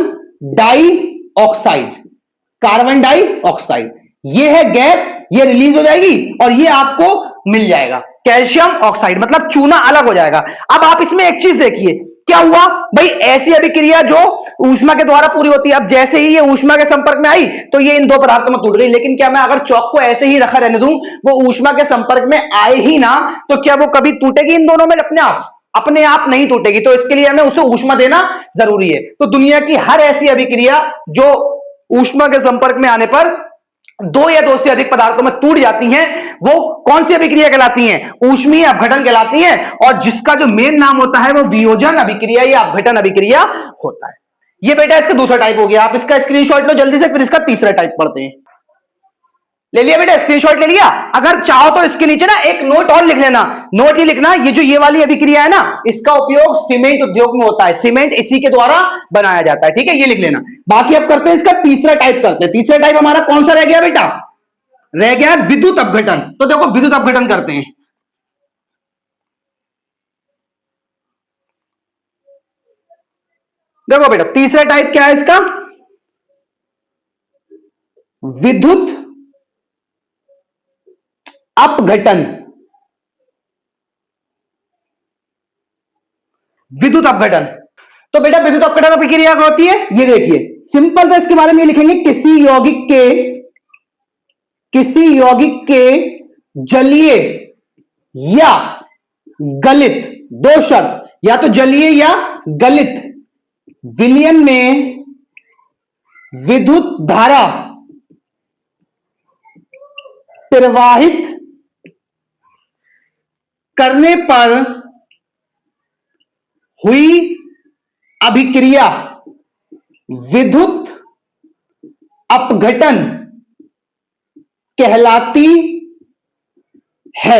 डाइऑक्साइड। कार्बन डाइऑक्साइड ये है गैस, ये रिलीज हो जाएगी और ये आपको मिल जाएगा कैल्शियम ऑक्साइड, मतलब चूना अलग हो जाएगा। अब आप इसमें एक चीज देखिए क्या हुआ भाई, ऐसी अभिक्रिया जो ऊष्मा के द्वारा पूरी होती है, अब जैसे ही ये ऊष्मा के संपर्क में आई तो ये इन दो पदार्थों में टूट गई, लेकिन क्या मैं अगर चौक को ऐसे ही रखा रहने दूं, वो ऊष्मा के संपर्क में आए ही ना, तो क्या वो कभी टूटेगी इन दोनों में अपने आप नहीं टूटेगी, तो इसके लिए हमें उसे ऊष्मा देना जरूरी है। तो दुनिया की हर ऐसी अभिक्रिया जो ऊष्मा के संपर्क में आने पर दो या दो से अधिक पदार्थों में टूट जाती हैं, वो कौन सी अभिक्रिया कहलाती हैं, ऊष्मीय अपघटन कहलाती हैं, और जिसका जो मेन नाम होता है वो वियोजन अभिक्रिया या अपघटन अभिक्रिया होता है। ये बेटा इसका दूसरा टाइप हो गया, आप इसका स्क्रीनशॉट लो जल्दी से, फिर इसका तीसरा टाइप पढ़ते हैं। ले लिया बेटा, स्क्रीनशॉट ले लिया? अगर चाहो तो इसके नीचे ना एक नोट और लिख लेना। नोट ये लिखना, ये जो ये वाली अभिक्रिया है ना, इसका उपयोग सीमेंट उद्योग में होता है, सीमेंट इसी के द्वारा बनाया जाता है, ठीक है, ये लिख लेना। बाकी अब करते हैं इसका तीसरा टाइप करते हैं। तीसरा टाइप हमारा कौन सा रह गया बेटा, रह गया विद्युत अपघटन। तो देखो विद्युत अपघटन करते हैं। देखो बेटा तीसरा टाइप क्या है इसका, विद्युत अपघटन। विद्युत अपघटन, तो बेटा विद्युत अपघटन अभिक्रिया क्या होती है, ये देखिए सिंपल सा इसके बारे में लिखेंगे, किसी यौगिक के जलीय या गलित, दो शर्त, या तो जलीय या गलित विलयन में विद्युत धारा प्रवाहित करने पर हुई अभिक्रिया विद्युत अपघटन कहलाती है।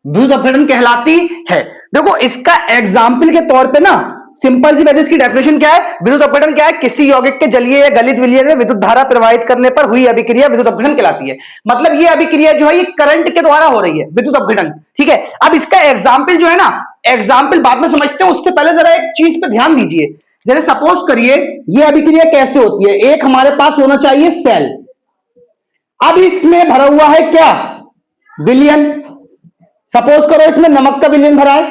विद्युत अपघटन कहलाती है। देखो इसका एग्जाम्पल के तौर पे ना सिंपल सी वजह, इसकी डेफिनेशन क्या है, विद्युत अपघटन क्या है, किसी यौगिक के जलीय या गलित विलयन में विद्युत धारा प्रवाहित करने पर हुई अभिक्रिया विद्युत अपघटन कहलाती है। मतलब ये अभिक्रिया जो है ये करंट के द्वारा हो रही है, विद्युत अपघटन, ठीक है। अब इसका एग्जाम्पल जो है ना, एग्जाम्पल बाद में समझते हैं, उससे पहले जरा एक चीज पे ध्यान दीजिए। जैसे सपोज करिए ये अभिक्रिया कैसे होती है, एक हमारे पास होना चाहिए सेल, अब इसमें भरा हुआ है क्या, विलयन। सपोज करो इसमें नमक का विलयन भरा है,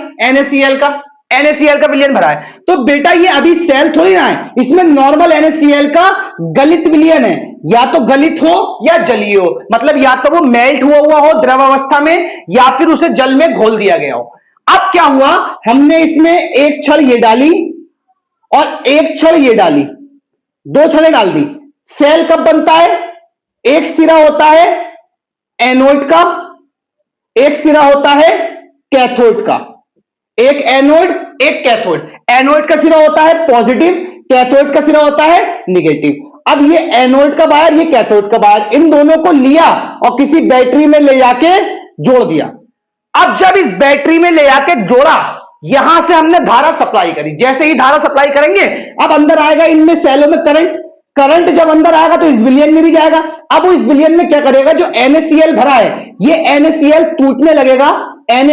NaCl का विलयन भरा है, तो बेटा ये अभी सेल थोड़ी ना है, इसमें नॉर्मल NaCl का गलित विलयन है, या तो गलित हो या जलीय हो, मतलब या तो वो मेल्ट हुआ हो द्रव अवस्था में, या फिर उसे जल में घोल दिया गया हो। अब क्या हुआ, हमने इसमें एक छड़ ये डाली और एक छड़ ये डाली, दो छड़ें डाल दी। सेल कब बनता है, एक सिरा होता है एनोड का, एक सिरा होता है कैथोड का, एक एनोड एक कैथोड। एनोड का सिरा होता है पॉजिटिव, कैथोड का सिरा होता है निगेटिव। अब ये एनोड का वायर, ये कैथोड का वायर, इन दोनों को लिया और किसी बैटरी में ले जाके जोड़ दिया। अब जब इस बैटरी में ले जाके जोड़ा, यहां से हमने धारा सप्लाई करी, जैसे ही धारा सप्लाई करेंगे अब अंदर आएगा इनमें सेलों में करंट, करंट जब अंदर आएगा तो इस विलयन में भी जाएगा। अब वो इस विलयन में क्या करेगा, जो NaCl भरा है ये NaCl टूटने लगेगा Na+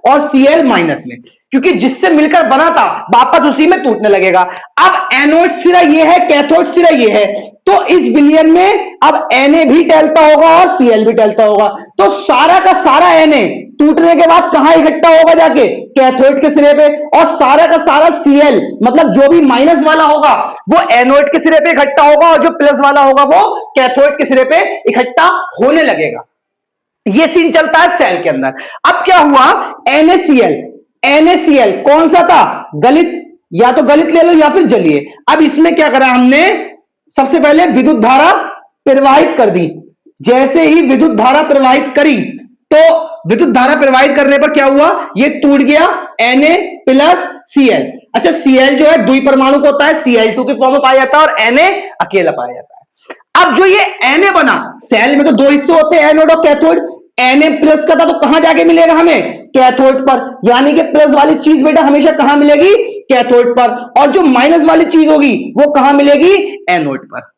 और Cl- में, क्योंकि जिससे मिलकर बना था वापस उसी में टूटने लगेगा। अब एनोड सिरा ये है, कैथोड सिरा ये है, तो इस विलयन में अब Na भी टैलता होगा और Cl भी टैलता होगा, तो सारा का सारा Na टूटने के बाद कहां इकट्ठा होगा, जाके कैथोड के सिरे पे, और सारा का सारा Cl मतलब जो भी माइनस वाला होगा वो एनोड के सिरे पे इकट्ठा होगा, और जो प्लस वाला होगा वो कैथोड के सिरे पे इकट्ठा होने लगेगा। ये सीन चलता है सेल के अंदर। अब क्या हुआ, NaCl कौन सा था, गलित, या तो गलित ले लो या फिर जलीय। अब इसमें क्या करा हमने, सबसे पहले विद्युत धारा प्रवाहित कर दी। जैसे ही विद्युत धारा प्रवाहित करी तो विद्युत धारा प्रवाहित करने पर क्या हुआ, ये टूट गया Na+Cl। अच्छा Cl जो है द्वि परमाणु को होता है, Cl2 के फॉर्म में पाया जाता है और Na अकेला पाया जाता है। अब जो ये Na बना, सेल में तो दो हिस्से होते हैं एनोड और कैथोड, Na प्लस का था तो कहां जाके मिलेगा हमें? कैथोड पर। यानी कि प्लस वाली चीज बेटा हमेशा कहां मिलेगी? कैथोड पर। और जो माइनस वाली चीज होगी वो कहां मिलेगी? एनोड पर।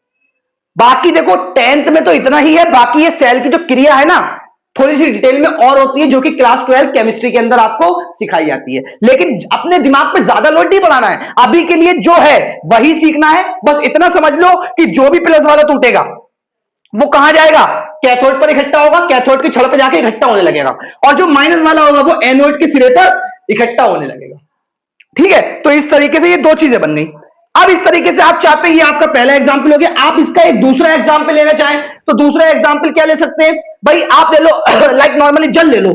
बाकी देखो 10th में तो इतना ही है, बाकी ये सेल की जो क्रिया है ना थोड़ी सी डिटेल में और होती है, जो कि क्लास 12 केमिस्ट्री के अंदर आपको सिखाई जाती है। लेकिन अपने दिमाग पे ज्यादा लोड नहीं बढ़ाना है, अभी के लिए जो है वही सीखना है। बस इतना समझ लो कि जो भी प्लस वाला टूटेगा वो कहां जाएगा? कैथोड पर इकट्ठा होगा, कैथोड की छड़ पर जाके इकट्ठा होने लगेगा, और जो माइनस वाला होगा वो एनोड के सिरे पर इकट्ठा होने लगेगा। ठीक है, तो इस तरीके से ये दो चीजें बन गई। अब इस तरीके से आप चाहते हैं, ये आपका पहला एग्जाम्पल हो गया। आप इसका एक दूसरा एग्जाम्पल लेना चाहें तो दूसरा एग्जाम्पल क्या ले सकते हैं भाई? आप ले लो लाइक नॉर्मली जल ले लो।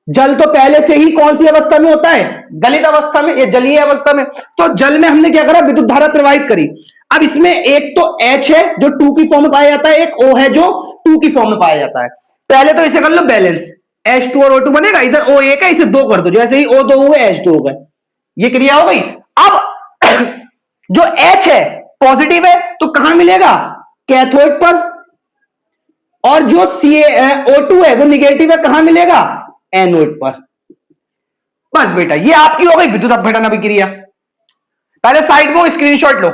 जल तो पहले से ही कौन सी अवस्था में होता है? गलित अवस्था में, या जलीय अवस्था में। तो जल में हमने क्या करा? विद्युत धारा प्रवाहित करी। अब इसमें एक तो H है जो 2 की फॉर्म में पाया जाता है, एक O है जो 2 की फॉर्म में पाया जाता है। पहले तो इसे कर लो बैलेंस, H2 और O2 बनेगा। इधर O एक है, इसे 2 कर दो, जैसे ही O2 हुए H2 हो गए, ये क्रिया हो गई। अब जो H है पॉजिटिव है तो कहां मिलेगा? कैथोड पर। और जो O2 है वो निगेटिव है, कहां मिलेगा? एनोड पर। बस बेटा ये आपकी हो गई विद्युत अपघटन अभिक्रिया। पहले साइड में स्क्रीनशॉट लो,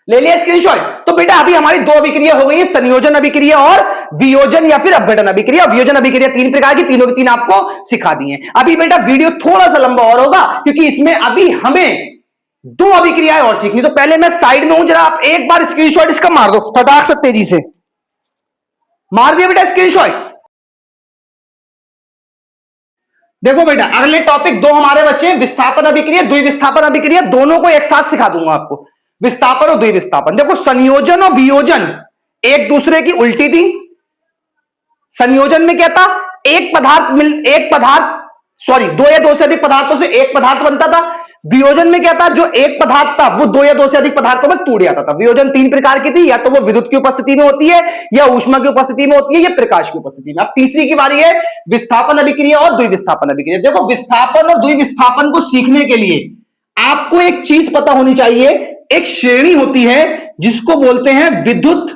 ले लिया स्क्रीनशॉट। तो बेटा अभी हमारी दो अभिक्रिया हो गई है, संयोजन अभिक्रिया और वियोजन या फिर अपघटन अभिक्रिया। वियोजन अभिक्रिया 3 प्रकार की, तीनों की तीन आपको सिखा दी है। अभी बेटा वीडियो थोड़ा सा लंबा और होगा क्योंकि इसमें अभी हमें दो अभिक्रियाएं और सीखनी। तो पहले मैं साइड में हूं, जरा आप एक बार स्क्रीनशॉट इसका मार दो फटाक से, तेजी से मार दिया बेटा स्क्रीनशॉट। देखो बेटा अगले टॉपिक दो हमारे बच्चे हैं, विस्थापन अभिक्रिया, द्विविस्थापन अभिक्रिया। दोनों को एक साथ सिखा दूंगा आपको, विस्थापन और द्विविस्थापन। देखो संयोजन और वियोजन एक दूसरे की उल्टी थी। संयोजन में क्या था? एक पदार्थ सॉरी, दो या दो से अधिक पदार्थों से एक पदार्थ बनता था। वियोजन में क्या था? जो एक पदार्थ था वो दो या दो से अधिक पदार्थों में टूट जाता था। वियोजन 3 प्रकार की थी, या तो वो विद्युत की उपस्थिति में होती है, या ऊष्मा की उपस्थिति में होती है, या प्रकाश की उपस्थिति में। अब तीसरी की बारी है विस्थापन अभिक्रिया और द्विविस्थापन अभिक्रिया। देखो विस्थापन और द्विविस्थापन को सीखने के लिए आपको एक चीज पता होनी चाहिए। एक श्रेणी होती है जिसको बोलते हैं विद्युत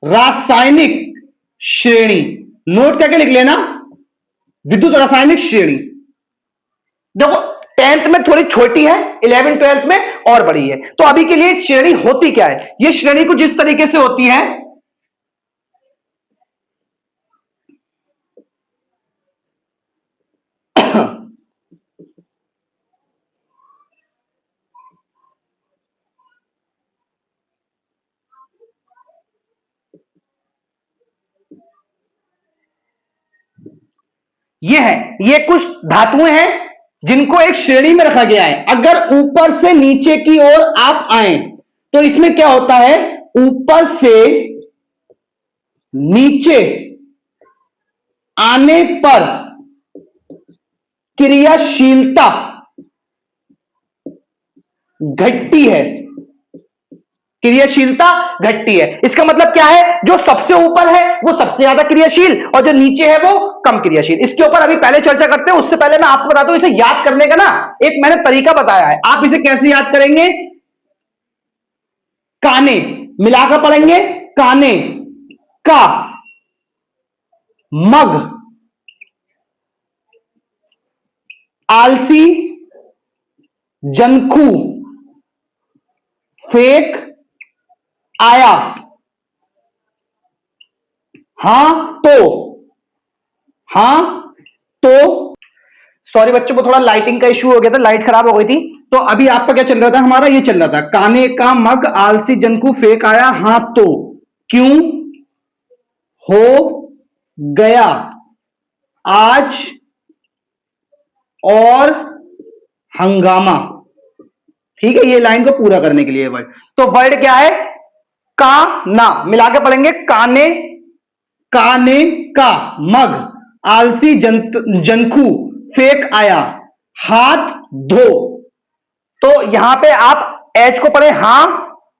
रासायनिक श्रेणी। नोट करके लिख लेना, विद्युत रासायनिक श्रेणी। देखो 10th में थोड़ी छोटी है, 11 12th में और बड़ी है। तो अभी के लिए श्रेणी होती क्या है? ये श्रेणी कुछ इस तरीके से होती है। ये कुछ धातुएं हैं जिनको एक श्रेणी में रखा गया है। अगर ऊपर से नीचे की ओर आप आए तो इसमें क्या होता है? ऊपर से नीचे आने पर क्रियाशीलता घटती है, क्रियाशीलता घटती है। इसका मतलब क्या है? जो सबसे ऊपर है वो सबसे ज्यादा क्रियाशील, और जो नीचे है वो कम क्रियाशील। इसके ऊपर अभी पहले चर्चा करते हैं, उससे पहले मैं आपको बताता हूं इसे याद करने का ना एक मैंने तरीका बताया है। आप इसे कैसे याद करेंगे? काने मिलाकर पढ़ेंगे। काने का मग आलसी जनखू फेक आया हां तो सॉरी बच्चों को थोड़ा लाइटिंग का इश्यू हो गया था, लाइट खराब हो गई थी। तो अभी आपका क्या चल रहा था? हमारा ये चल रहा था, काने का मग आलसी जनकू फेक आया हां तो क्यों हो गया आज और हंगामा। ठीक है, ये लाइन को पूरा करने के लिए वर्ड। तो वर्ड क्या है? का ना मिला के पढ़ेंगे। काने का मग आलसी जनखू फेक आया हाथ धो। तो यहां पे आप एच को पढ़े हां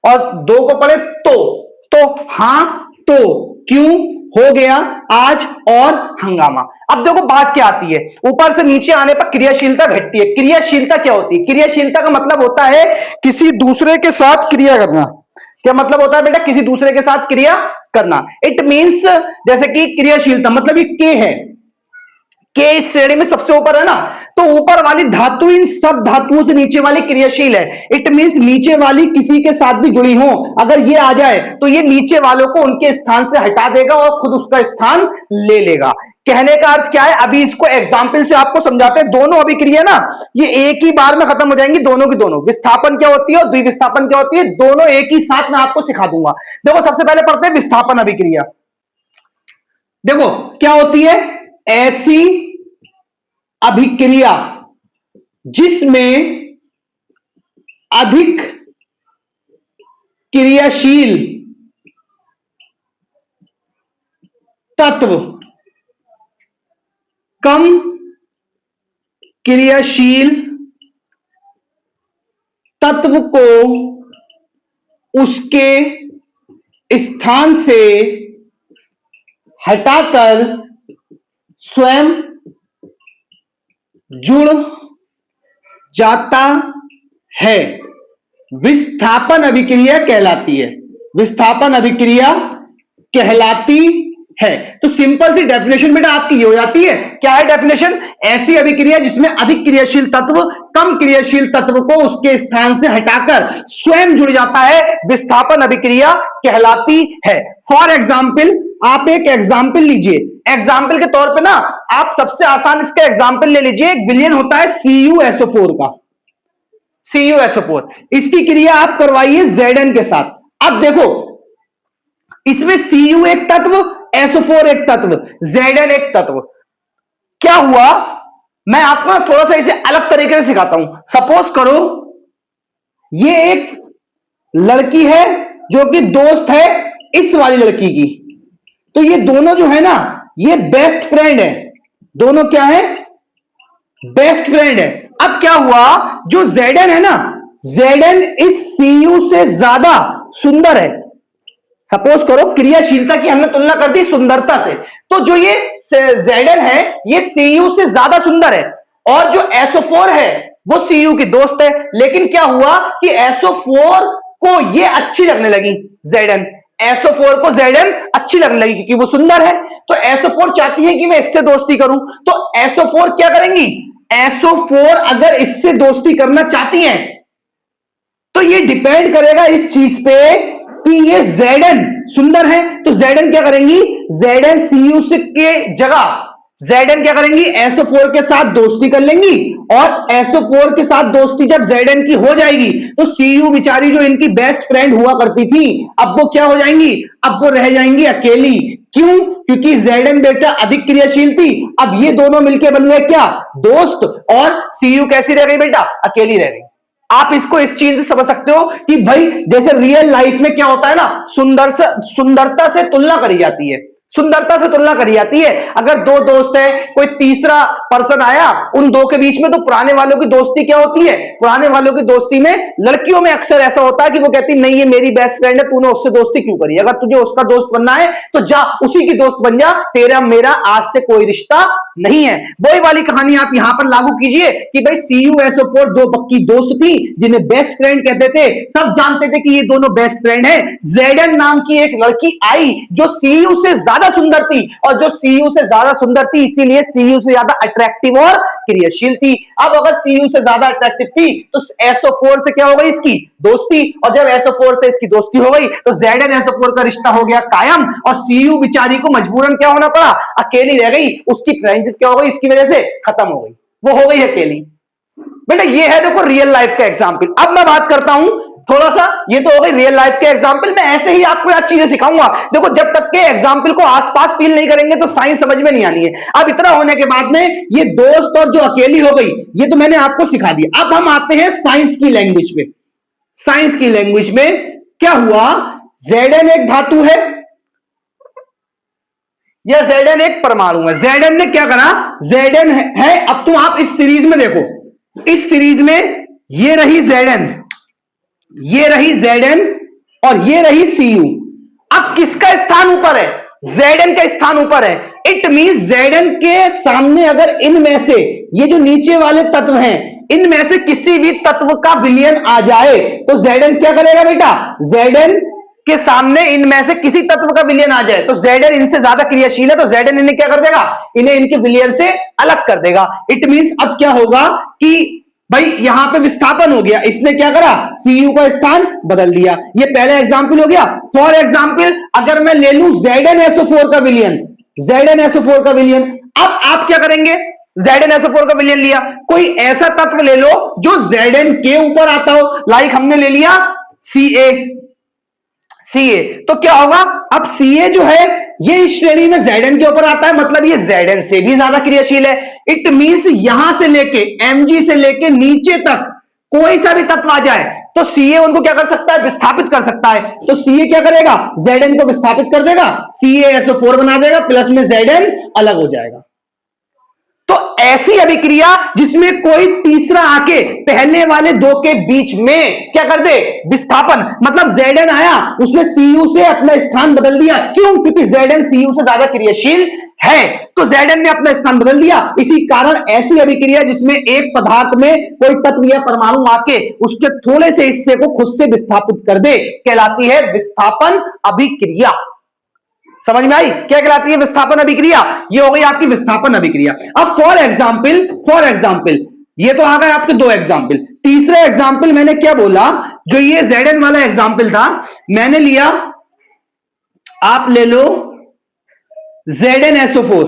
और दो को पढ़े तो हां तो क्यों हो गया आज और हंगामा। अब देखो बात क्या आती है, ऊपर से नीचे आने पर क्रियाशीलता घटती है। क्रियाशीलता क्या होती है? क्रियाशीलता का मतलब होता है किसी दूसरे के साथ क्रिया करना। क्या मतलब होता है बेटा? किसी दूसरे के साथ क्रिया करना। इट मीन्स जैसे कि क्रियाशीलता, मतलब ये के है, के इस श्रेणी में सबसे ऊपर है ना, तो ऊपर वाली धातु इन सब धातुओं से नीचे वाली क्रियाशील है। इट मीन्स नीचे वाली किसी के साथ भी जुड़ी हो, अगर ये आ जाए तो ये नीचे वालों को उनके स्थान से हटा देगा और खुद उसका स्थान ले लेगा। कहने का अर्थ क्या है? अभी इसको एग्जाम्पल से आपको समझाते हैं। दोनों अभिक्रिया ना ये एक ही बार में खत्म हो जाएंगी, दोनों की दोनों। विस्थापन क्या होती है और द्विविस्थापन क्या होती है, दोनों एक ही साथ में आपको सिखा दूंगा। देखो सबसे पहले पढ़ते हैं विस्थापन अभिक्रिया। देखो क्या होती है? ऐसी अभिक्रिया जिसमें अधिक क्रियाशील तत्व कम क्रियाशील तत्व को उसके स्थान से हटाकर स्वयं जुड़ जाता है, विस्थापन अभिक्रिया कहलाती है। विस्थापन अभिक्रिया कहलाती है। तो सिंपल सी डेफिनेशन बेटा आपकी ये हो जाती है। क्या है डेफिनेशन? ऐसी अभिक्रिया जिसमें अधिक क्रियाशील तत्व कम क्रियाशील तत्व को उसके स्थान से हटाकर स्वयं जुड़ जाता है, विस्थापन अभिक्रिया कहलाती है। फॉर एग्जाम्पल, आप एक एग्जाम्पल लीजिए। एग्जाम्पल के तौर पे ना आप सबसे आसान इसका एग्जाम्पल ले लीजिए। एक विलयन होता है CuSO4 का, CuSO4, इसकी क्रिया आप करवाइए Zn के साथ। अब देखो इसमें Cu एक तत्व, SO4 एक तत्व, Zn एक तत्व। क्या हुआ? मैं आपको थोड़ा सा इसे अलग तरीके से सिखाता हूं। सपोज करो ये एक लड़की है जो कि दोस्त है इस वाली लड़की की, तो ये दोनों जो है ना ये बेस्ट फ्रेंड है। दोनों क्या है? बेस्ट फ्रेंड है। अब क्या हुआ? जो Zn है ना, Zn इस Cu से ज्यादा सुंदर है। सपोज करो क्रियाशीलता की हमने तुलना कर दी सुंदरता से, तो जो ये Zn है ये Cu से ज्यादा सुंदर है, और जो SO4 है वो Cu की दोस्त है। लेकिन क्या हुआ कि SO4 को ये अच्छी लगने लगी, Zn, SO4 को Zn अच्छी लगने लगी क्योंकि वो सुंदर है। तो SO4 चाहती है कि मैं इससे दोस्ती करूं, तो SO4 क्या करेंगी? SO4 अगर इससे दोस्ती करना चाहती हैं तो ये डिपेंड करेगा इस चीज पे कि ये Zn सुंदर है, तो Zn क्या करेंगी? Zn Cu के जगह Zn क्या करेंगी? SO4 के साथ दोस्ती कर लेंगी, और SO4 के साथ दोस्ती जब Zn की हो जाएगी तो Cu बेचारी जो इनकी बेस्ट फ्रेंड हुआ करती थी, अब वो क्या हो जाएंगी? अब वो रह जाएंगी अकेली। क्यों? क्योंकि Zn बेटा अधिक क्रियाशील थी। अब ये दोनों मिलकर बन गए क्या? दोस्त। और Cu कैसी रह गई बेटा? अकेली रह गई। आप इसको इस चीज से समझ सकते हो कि भाई जैसे रियल लाइफ में क्या होता है ना, सुंदरता से तुलना करी जाती है, सुंदरता से तुलना करी जाती है। अगर दो दोस्त है, कोई तीसरा पर्सन आया उन दो के बीच में, तो पुराने वालों की दोस्ती क्या होती है? पुराने वालों की दोस्ती में लड़कियों में अक्सर ऐसा होता है कि वो कहती नहीं ये मेरी बेस्ट फ्रेंड है, तूने उससे दोस्ती क्यों करी? अगर तुझे उसका दोस्त बनना है तो जा उसी की दोस्त बन जा, तेरा मेरा आज से कोई रिश्ता नहीं है। वही वाली कहानी आप यहां पर लागू कीजिए कि भाई CuSO4 दो पक्की दोस्त थी जिन्हें बेस्ट फ्रेंड कहते थे, सब जानते थे कि ये दोनों बेस्ट फ्रेंड है। Zn नाम की एक लड़की आई जो Cu से ज्यादा सुंदर थी, और जो Cu से ज्यादा सुंदर थी इसीलिए Cu से ज्यादा अट्रैक्टिव और क्रियाशील थी। अब अगर Cu से ज्यादा अट्रैक्टिव थी तो SO4 से क्या हो गई? इसकी दोस्ती, और जब SO4 से इसकी दोस्ती हो गई तो Zn SO4 का रिश्ता हो गया कायम, और Cu बेचारी को मजबूरन क्या होना पड़ा? अकेली रह गई। उसकी फ्रेंडशिप क्या हो गई? इसकी वजह से खत्म हो गई, वो हो गई अकेली। बेटा ये है देखो रियल लाइफ का एग्जाम्पल। अब मैं बात करता हूं थोड़ा सा, ये तो हो गई रियल लाइफ के एग्जाम्पल। मैं ऐसे ही आपको यार चीजें सिखाऊंगा। देखो जब तक के एग्जाम्पल को आसपास फील नहीं करेंगे तो साइंस समझ में नहीं आनी है। अब इतना होने के बाद में ये दोस्त और जो अकेली हो गई ये तो मैंने आपको सिखा दिया। अब हम आते हैं साइंस की लैंग्वेज में। साइंस की लैंग्वेज में क्या हुआ? Zn एक धातु है या Zn एक परमाणु है। Zn ने क्या करा? Zn है, अब तुम आप इस सीरीज में देखो, इस सीरीज में ये रही Zn, ये रही Zn और ये रही Cu। अब किसका स्थान ऊपर है? Zn का स्थान ऊपर है। इट मींस Zn के सामने अगर इनमें से ये जो नीचे वाले तत्व हैं इनमें से किसी भी तत्व का विलयन आ जाए तो Zn क्या करेगा बेटा? Zn के सामने इनमें से किसी तत्व का विलयन आ जाए तो Zn इनसे ज्यादा क्रियाशील है, तो Zn इन्हें क्या कर देगा, इन्हें इनके विलयन से अलग कर देगा। इट मींस अब क्या होगा कि भाई यहां पे विस्थापन हो गया, इसने क्या करा, Cu का स्थान बदल दिया। ये पहला एग्जाम्पल हो गया। फॉर एग्जाम्पल अगर मैं ले लूं ZnSO4 का विलयन, ZnSO4 का विलयन, अब आप क्या करेंगे, ZnSO4 का विलयन लिया, कोई ऐसा तत्व ले लो जो Zn के ऊपर आता हो, लाइक हमने ले लिया Ca, तो क्या होगा, अब Ca जो है ये इस श्रेणी में Zn के ऊपर आता है, मतलब ये Zn से भी ज्यादा क्रियाशील है। इट मींस यहां से लेके Mg से लेके नीचे तक कोई सा भी तत्व आ जाए तो Ca उनको क्या कर सकता है, विस्थापित कर सकता है। तो Ca क्या करेगा, Zn को विस्थापित कर देगा, CaSO4 बना देगा, प्लस में Zn अलग हो जाएगा। तो ऐसी अभिक्रिया जिसमें कोई तीसरा आके पहले वाले दो के बीच में क्या कर दे, विस्थापन, मतलब Zn आया उसने Cu से अपना स्थान बदल दिया, क्यों, क्योंकि Zn Cu से ज्यादा क्रियाशील है, तो Zn ने अपना स्थान बदल दिया। इसी कारण ऐसी अभिक्रिया जिसमें एक पदार्थ में कोई तत्व या परमाणु आके उसके थोड़े से हिस्से को खुद से विस्थापित कर दे कहलाती है विस्थापन अभिक्रिया। समझ में आई, क्या कहलाती है, विस्थापन अभिक्रिया। ये हो गई आपकी विस्थापन अभिक्रिया। अब फॉर एग्जाम्पल ये तो आ गए आपके दो एग्जाम्पल। तीसरा एग्जाम्पल मैंने क्या बोला, जो ये Zn वाला एग्जाम्पल था, मैंने लिया, आप ले लो ZnSO4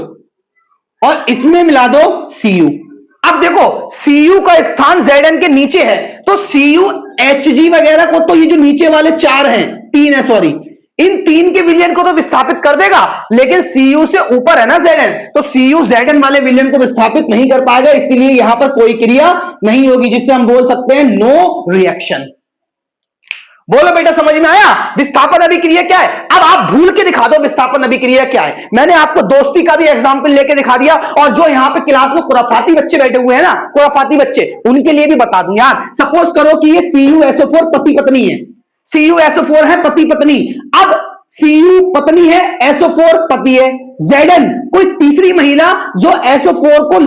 और इसमें मिला दो Cu। अब देखो Cu का स्थान Zn के नीचे है, तो Cu Hg वगैरह को, तो ये जो नीचे वाले चार हैं, तीन है सॉरी, इन तीन के विलयन को तो विस्थापित कर देगा, लेकिन Cu से ऊपर है ना Zn, तो Cu Zn वाले विलयन को विस्थापित नहीं कर पाएगा, इसीलिए यहां पर कोई क्रिया नहीं होगी, जिससे हम बोल सकते हैं नो रिएक्शन। बोलो बेटा समझ में आया, विस्थापन अभिक्रिया क्या है। अब आप भूल के दिखा दो विस्थापन अभिक्रिया क्या है। मैंने आपको दोस्ती का भी एग्जांपल लेके दिखा दिया, और जो यहां पे क्लास में खुराफाती बच्चे बैठे हुए हैं ना, खुराफाती बच्चे, उनके लिए भी बता दूं यार। सपोज करो कि ये CuSO4 पति पत्नी है, CuSO4 है पति पत्नी। अब Cu पत्नी है, SO4 पति है, Zn कोई तीसरी महिला जो SO4 को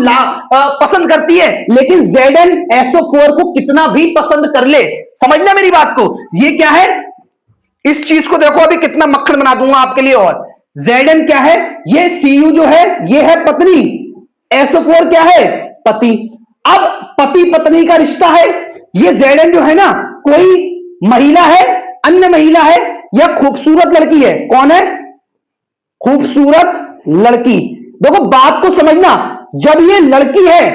पसंद करती है, लेकिन Zn SO4 को कितना भी पसंद कर ले, समझना मेरी बात को, ये क्या है, इस चीज को देखो, अभी कितना मक्खन बना दूंगा आपके लिए। और Zn क्या है, ये Cu जो है ये है पत्नी, SO4 क्या है, पति। अब पति पत्नी का रिश्ता है, ये Zn जो है ना, कोई महिला है, अन्य महिला है, या खूबसूरत लड़की है, कौन है, खूबसूरत लड़की। देखो बात को समझना, जब ये लड़की है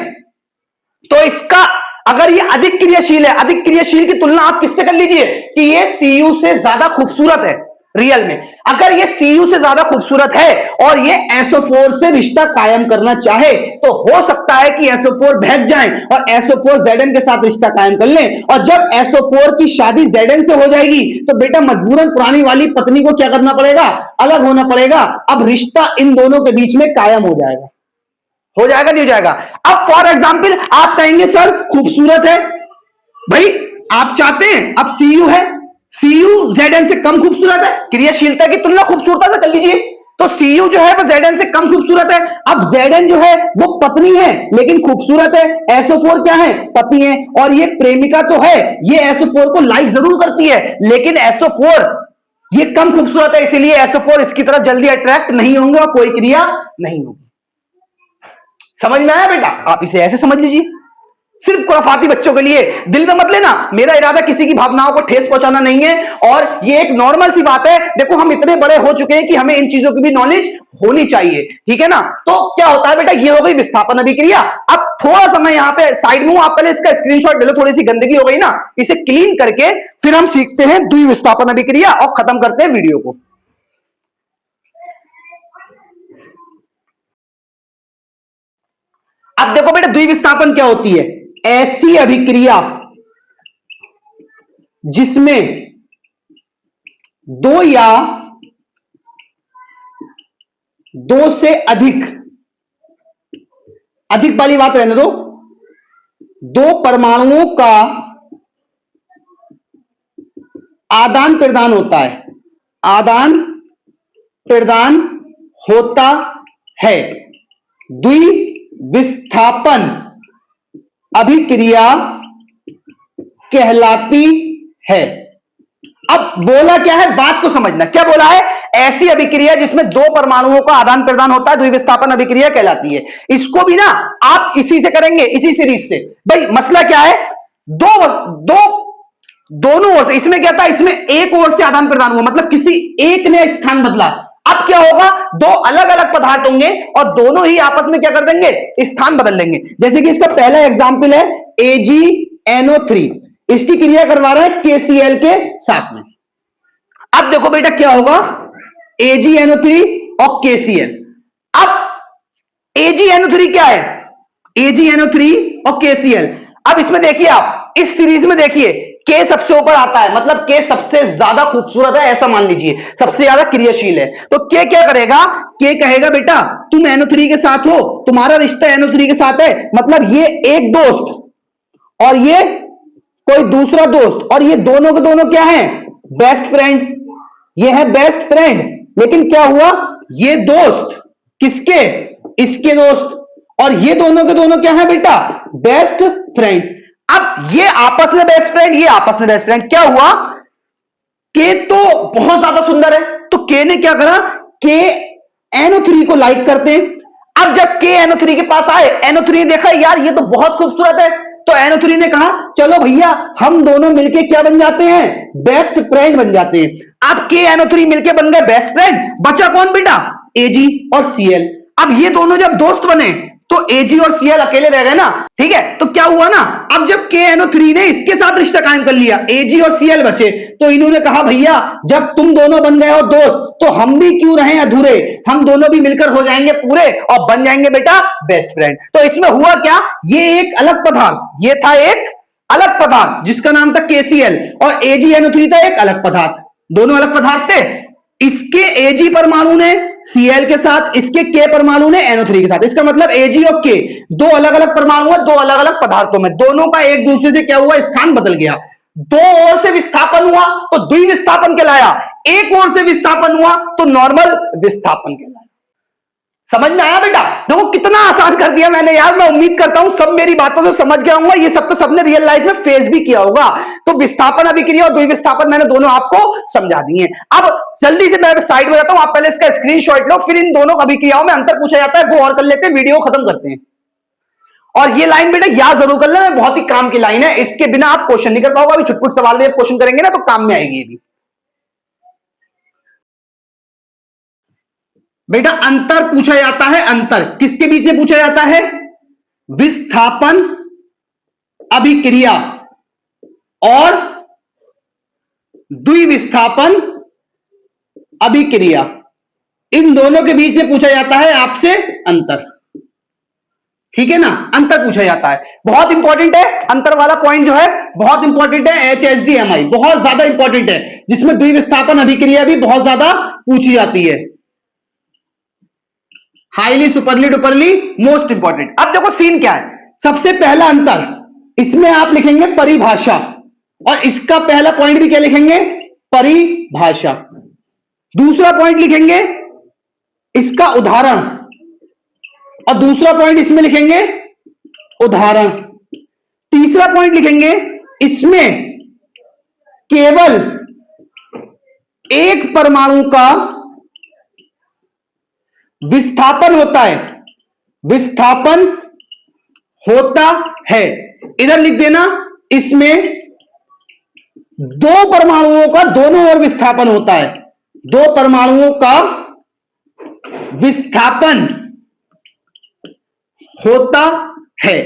तो इसका अगर ये अधिक क्रियाशील है, अधिक क्रियाशील की तुलना आप किससे कर लीजिए कि ये Cu से ज्यादा खूबसूरत है। रियल में अगर ये Cu से ज्यादा खूबसूरत है और ये SO4 से रिश्ता कायम करना चाहे, तो हो सकता है कि SO4 बहक जाए और SO4 Zn के साथ रिश्ता कायम कर ले, और जब SO4 की शादी Zn से हो जाएगी तो बेटा मजबूरन पुरानी वाली पत्नी को क्या करना पड़ेगा, अलग होना पड़ेगा। अब रिश्ता इन दोनों के बीच में कायम हो जाएगा, हो जाएगा नहीं हो जाएगा। अब फॉर एग्जाम्पल आप कहेंगे सर खूबसूरत है, भाई आप चाहते हैं, अब Cu है, Cu Zn से कम खूबसूरत है, क्रियाशीलता की तुलना खूबसूरता से कर लीजिए, तो Cu जो है वो Zn से कम खूबसूरत है। अब Zn जो है वो पत्नी है लेकिन खूबसूरत है, SO4 क्या है, पति है, और ये प्रेमिका तो है, ये SO4 को लाइक जरूर करती है, लेकिन SO4 ये कम खूबसूरत है, इसीलिए SO4 इसकी तरफ जल्दी अट्रैक्ट नहीं होंगे और कोई क्रिया नहीं होगी। समझ में आया बेटा, आप इसे ऐसे समझ लीजिए, सिर्फ खुराफाती बच्चों के लिए, दिल में मत लेना, मेरा इरादा किसी की भावनाओं को ठेस पहुंचाना नहीं है, और ये एक नॉर्मल सी बात है। देखो हम इतने बड़े हो चुके हैं कि हमें इन चीजों की भी नॉलेज होनी चाहिए, ठीक है ना। तो क्या होता है बेटा, ये हो गई विस्थापन अभिक्रिया। अब थोड़ा सा मैं यहाँ पे साइड में हूं, आप पहले इसका स्क्रीनशॉट ले लो, थोड़ी सी गंदगी हो गई ना, इसे क्लीन करके फिर हम सीखते हैं द्विविस्थापन अभिक्रिया और खत्म करते हैं वीडियो को। अब देखो बेटा द्विविस्थापन क्या होती है, ऐसी अभिक्रिया जिसमें दो या दो से अधिक, अधिक वाली बात रहने दो, दो परमाणुओं का आदान प्रदान होता है, आदान प्रदान होता है, द्विविस्थापन अभिक्रिया कहलाती है। अब बोला क्या है, बात को समझना। क्या बोला है? ऐसी अभिक्रिया जिसमें दो परमाणुओं का आदान प्रदान होता है द्विविस्थापन अभिक्रिया कहलाती है। इसको भी ना आप इसी से करेंगे, इसी सीरीज से। भाई मसला क्या है, दोनों ओर से। इसमें क्या था, इसमें एक ओर से आदान प्रदान हुआ, मतलब किसी एक ने स्थान बदला। अब क्या होगा, दो अलग अलग पदार्थ होंगे और दोनों ही आपस में क्या कर देंगे, स्थान बदल लेंगे। जैसे कि इसका पहला एग्जाम्पल है AgNO3, इसकी क्रिया करवा रहा है KCl के साथ में। अब देखो बेटा क्या होगा, AgNO3 और KCl। अब AgNO3 क्या है, AgNO3 और KCl। अब इसमें देखिए, आप इस सीरीज में देखिए, K सबसे ऊपर आता है, मतलब K सबसे ज्यादा खूबसूरत है ऐसा मान लीजिए, सबसे ज्यादा क्रियाशील है। तो K क्या करेगा, K कहेगा बेटा तुम NO3 के साथ हो, तुम्हारा रिश्ता NO3 के साथ है, मतलब ये एक दोस्त और ये कोई दूसरा दोस्त, और ये दोनों के दोनों क्या है, बेस्ट फ्रेंड। ये है बेस्ट फ्रेंड, लेकिन क्या हुआ, ये दोस्त किसके, इसके दोस्त, और ये दोनों के दोनों क्या है बेटा, बेस्ट फ्रेंड। अब ये आपस में बेस्ट फ्रेंड, ये आपस में बेस्ट फ्रेंड। क्या हुआ, के तो बहुत ज्यादा सुंदर है, तो के ने क्या करा, के NO3 को लाइक करते हैं। अब जब के NO3 के पास आए, NO3 ने देखा यार ये तो बहुत खूबसूरत है, तो NO3 ने कहा चलो भैया हम दोनों मिलके क्या बन जाते हैं, बेस्ट फ्रेंड बन जाते हैं। अब के NO3 मिलके बन गए बेस्ट फ्रेंड, बचा कौन बेटा, Ag और Cl। अब ये दोनों जब दोस्त बने तो Ag और Cl अकेले रह गए ना, ठीक है। तो क्या हुआ ना, अब जब KNO3 ने इसके साथ रिश्ता कायम कर लिया, Ag और Cl बचे, तो इन्होंने कहा भैया जब तुम दोनों बन गए हो दोस्त, तो हम भी क्यों रहे अधूरे, हम दोनों भी मिलकर हो जाएंगे पूरे और बन जाएंगे बेटा बेस्ट फ्रेंड। तो इसमें हुआ क्या, ये एक अलग पदार्थ, ये था एक अलग पदार्थ जिसका नाम था KCl, और AgNO3 था एक अलग पदार्थ, दोनों अलग पदार्थ थे। इसके Ag परमाणु ने Cl के साथ, इसके K परमाणु ने NO3 के साथ। इसका मतलब Ag और K दो अलग अलग परमाणु है, दो अलग अलग पदार्थों में, दोनों का एक दूसरे से क्या हुआ, स्थान बदल गया। दो ओर से विस्थापन हुआ तो द्विविस्थापन कहलाया, एक ओर से विस्थापन हुआ तो नॉर्मल विस्थापन कहलाया। समझ में आया बेटा, देखो कितना आसान कर दिया मैंने यार। मैं उम्मीद करता हूं सब मेरी बातों से समझ गया होगा, ये सब तो सबने रियल लाइफ में फेस भी किया होगा। तो विस्थापन अभिक्रिया और द्विविस्थापन मैंने दोनों आपको समझा दिए। अब जल्दी से मैं साइड में जाता हूं, आप पहले इसका स्क्रीनशॉट लो, फिर इन दोनों अभिक्रियाओं में अंतर पूछा जाता है वो और कर लेते हैं, वीडियो खत्म करते हैं। और ये लाइन बेटा याद जरूर कर लेना, बहुत ही काम की लाइन है, इसके बिना आप क्वेश्चन नहीं कर पाओगे। अभी छुटपुट सवाल में क्वेश्चन करेंगे ना तो काम में आएगी ये भी। बेटा अंतर पूछा जाता है, अंतर किसके बीच में पूछा जाता है, विस्थापन अभिक्रिया और द्विविस्थापन अभिक्रिया, इन दोनों के बीच में पूछा जाता है आपसे अंतर, ठीक है ना। अंतर पूछा जाता है, बहुत इंपॉर्टेंट है अंतर वाला पॉइंट जो है, बहुत इंपॉर्टेंट है। HHDMI बहुत ज्यादा इंपॉर्टेंट है, जिसमें द्विविस्थापन अभिक्रिया भी बहुत ज्यादा पूछी जाती है। Highly superly duperly most important. अब देखो सीन क्या है, सबसे पहला अंतर, इसमें आप लिखेंगे परिभाषा, और इसका पहला पॉइंट भी क्या लिखेंगे, परिभाषा। दूसरा पॉइंट लिखेंगे इसका उदाहरण, और दूसरा पॉइंट इसमें लिखेंगे उदाहरण। तीसरा पॉइंट लिखेंगे इसमें केवल एक परमाणु का विस्थापन होता है, विस्थापन होता है। इधर लिख देना, इसमें दो परमाणुओं का दोनों ओर विस्थापन होता है, दो परमाणुओं का विस्थापन होता है,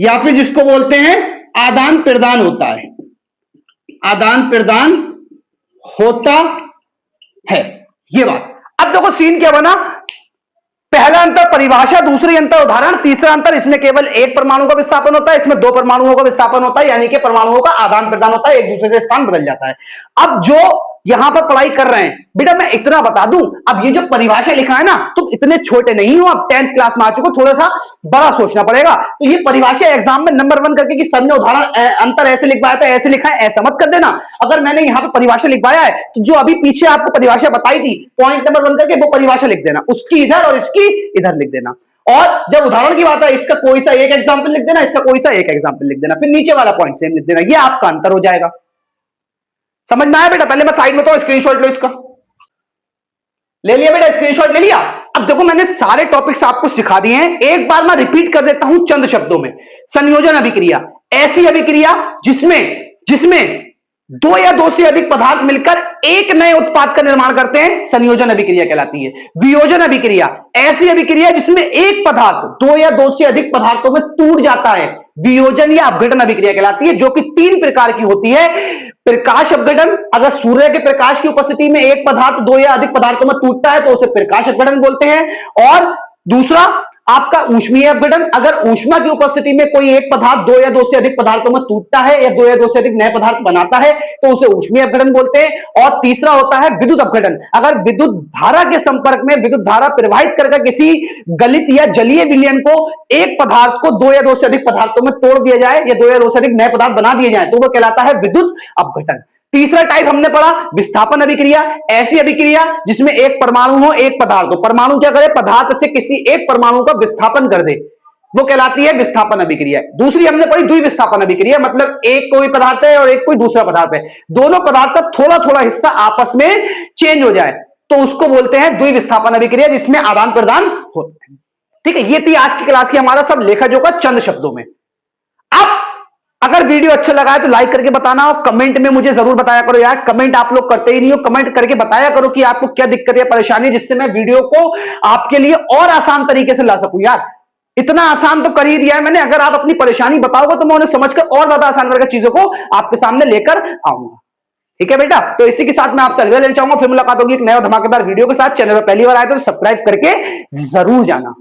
या फिर जिसको बोलते हैं आदान प्रदान होता है, आदान प्रदान होता है, ये बात। अब देखो सीन क्या बना, पहला अंतर परिभाषा, दूसरी अंतर उदाहरण, तीसरा अंतर इसमें केवल एक परमाणु का विस्थापन होता है, इसमें दो परमाणुओं का विस्थापन होता है, यानी कि परमाणुओं का आदान प्रदान होता है, एक दूसरे से स्थान बदल जाता है। अब जो यहां पर पढ़ाई कर रहे हैं बेटा, मैं इतना बता दूं, अब ये जो परिभाषा लिखा है ना, तुम इतने छोटे नहीं हो, अब 10th क्लास में आ चुके हो, थोड़ा सा बड़ा सोचना पड़ेगा। तो ये परिभाषा एग्जाम में नंबर 1 करके कि सर ने उदाहरण अंतर ऐसे लिखवाया था, ऐसे लिखा है, ऐसा मत कर देना। अगर मैंने यहाँ पे परिभाषा लिखवाया है तो जो अभी पीछे आपको परिभाषा बताई थी पॉइंट नंबर 1 करके वो परिभाषा लिख देना, उसकी इधर और इसकी इधर लिख देना। और जब उदाहरण की बात है, इसका कोई सा एक एग्जाम्पल लिख देना, इसका कोई सा एक एग्जाम्पल लिख देना, फिर नीचे वाला पॉइंट सेम लिख देना, ये आपका अंतर हो जाएगा। समझ में आया बेटा? पहले मैं साइड में तो स्क्रीनशॉट लो इसका, ले लिया बेटा, स्क्रीनशॉट ले लिया। अब देखो मैंने सारे टॉपिक्स आपको सिखा दिए हैं, एक बार मैं रिपीट कर देता हूं चंद शब्दों में। संयोजन अभिक्रिया ऐसी अभिक्रिया जिसमें जिसमें दो या दो से अधिक पदार्थ मिलकर एक नए उत्पाद का निर्माण करते हैं, संयोजन अभिक्रिया कहलाती है। वियोजन अभिक्रिया ऐसी अभिक्रिया जिसमें एक पदार्थ दो या दो से अधिक पदार्थों में टूट जाता है, वियोजन या अपघटन अभिक्रिया कहलाती है, जो कि 3 प्रकार की होती है। प्रकाश अपघटन, अगर सूर्य के प्रकाश की उपस्थिति में एक पदार्थ दो या अधिक पदार्थों में टूटता है तो उसे प्रकाश अपघटन बोलते हैं। और दूसरा आपका ऊष्मीय अपघटन, अगर ऊष्मा की उपस्थिति में कोई एक पदार्थ दो या दो से अधिक पदार्थों में टूटता है या दो या दो से अधिक नए पदार्थ बनाता है तो उसे ऊष्मीय अपघटन बोलते हैं। और तीसरा होता है विद्युत अपघटन, अगर विद्युत धारा के संपर्क में विद्युत धारा प्रवाहित करके किसी गलित या जलीय विलयन को एक पदार्थ को दो या दो से अधिक पदार्थों में तोड़ दिया जाए या दो या दो से अधिक नए पदार्थ बना दिए जाए तो वो कहलाता है विद्युत अपघटन। तीसरा टाइप हमने पढ़ा विस्थापन अभिक्रिया, ऐसी अभिक्रिया जिसमें एक परमाणु हो एक पदार्थ हो, परमाणु क्या करे, पदार्थ से किसी एक परमाणु का विस्थापन कर दे, वो कहलाती है विस्थापन अभिक्रिया। दूसरी हमने पढ़ी द्विविस्थापन अभिक्रिया, मतलब एक कोई पदार्थ है और एक कोई दूसरा पदार्थ है, दोनों पदार्थ का थोड़ा थोड़ा हिस्सा आपस में चेंज हो जाए तो उसको बोलते हैं द्विविस्थापन अभिक्रिया, जिसमें आदान प्रदान होता है। ठीक है, ये थी आज की क्लास की हमारा सब लेखा जोखा चंद शब्दों में। अब अगर वीडियो अच्छा लगा है तो लाइक करके बताना और कमेंट में मुझे जरूर बताया करो यार, कमेंट आप लोग करते ही नहीं हो, कमेंट करके बताया करो कि आपको क्या दिक्कत या परेशानी, जिससे मैं वीडियो को आपके लिए और आसान तरीके से ला सकूं। यार इतना आसान तो कर ही दिया है मैंने, अगर आप अपनी परेशानी बताओगे तो मैं उन्हें समझकर और ज्यादा आसान करके चीजों को आपके सामने लेकर आऊंगा। ठीक है बेटा, तो इसी के साथ मैं आपसे अलविदा लेना चाहूंगा, फिर मुलाकात होगी एक नया धमाकेदार वीडियो के साथ। चैनल पर पहली बार आए तो सब्सक्राइब करके जरूर जाना।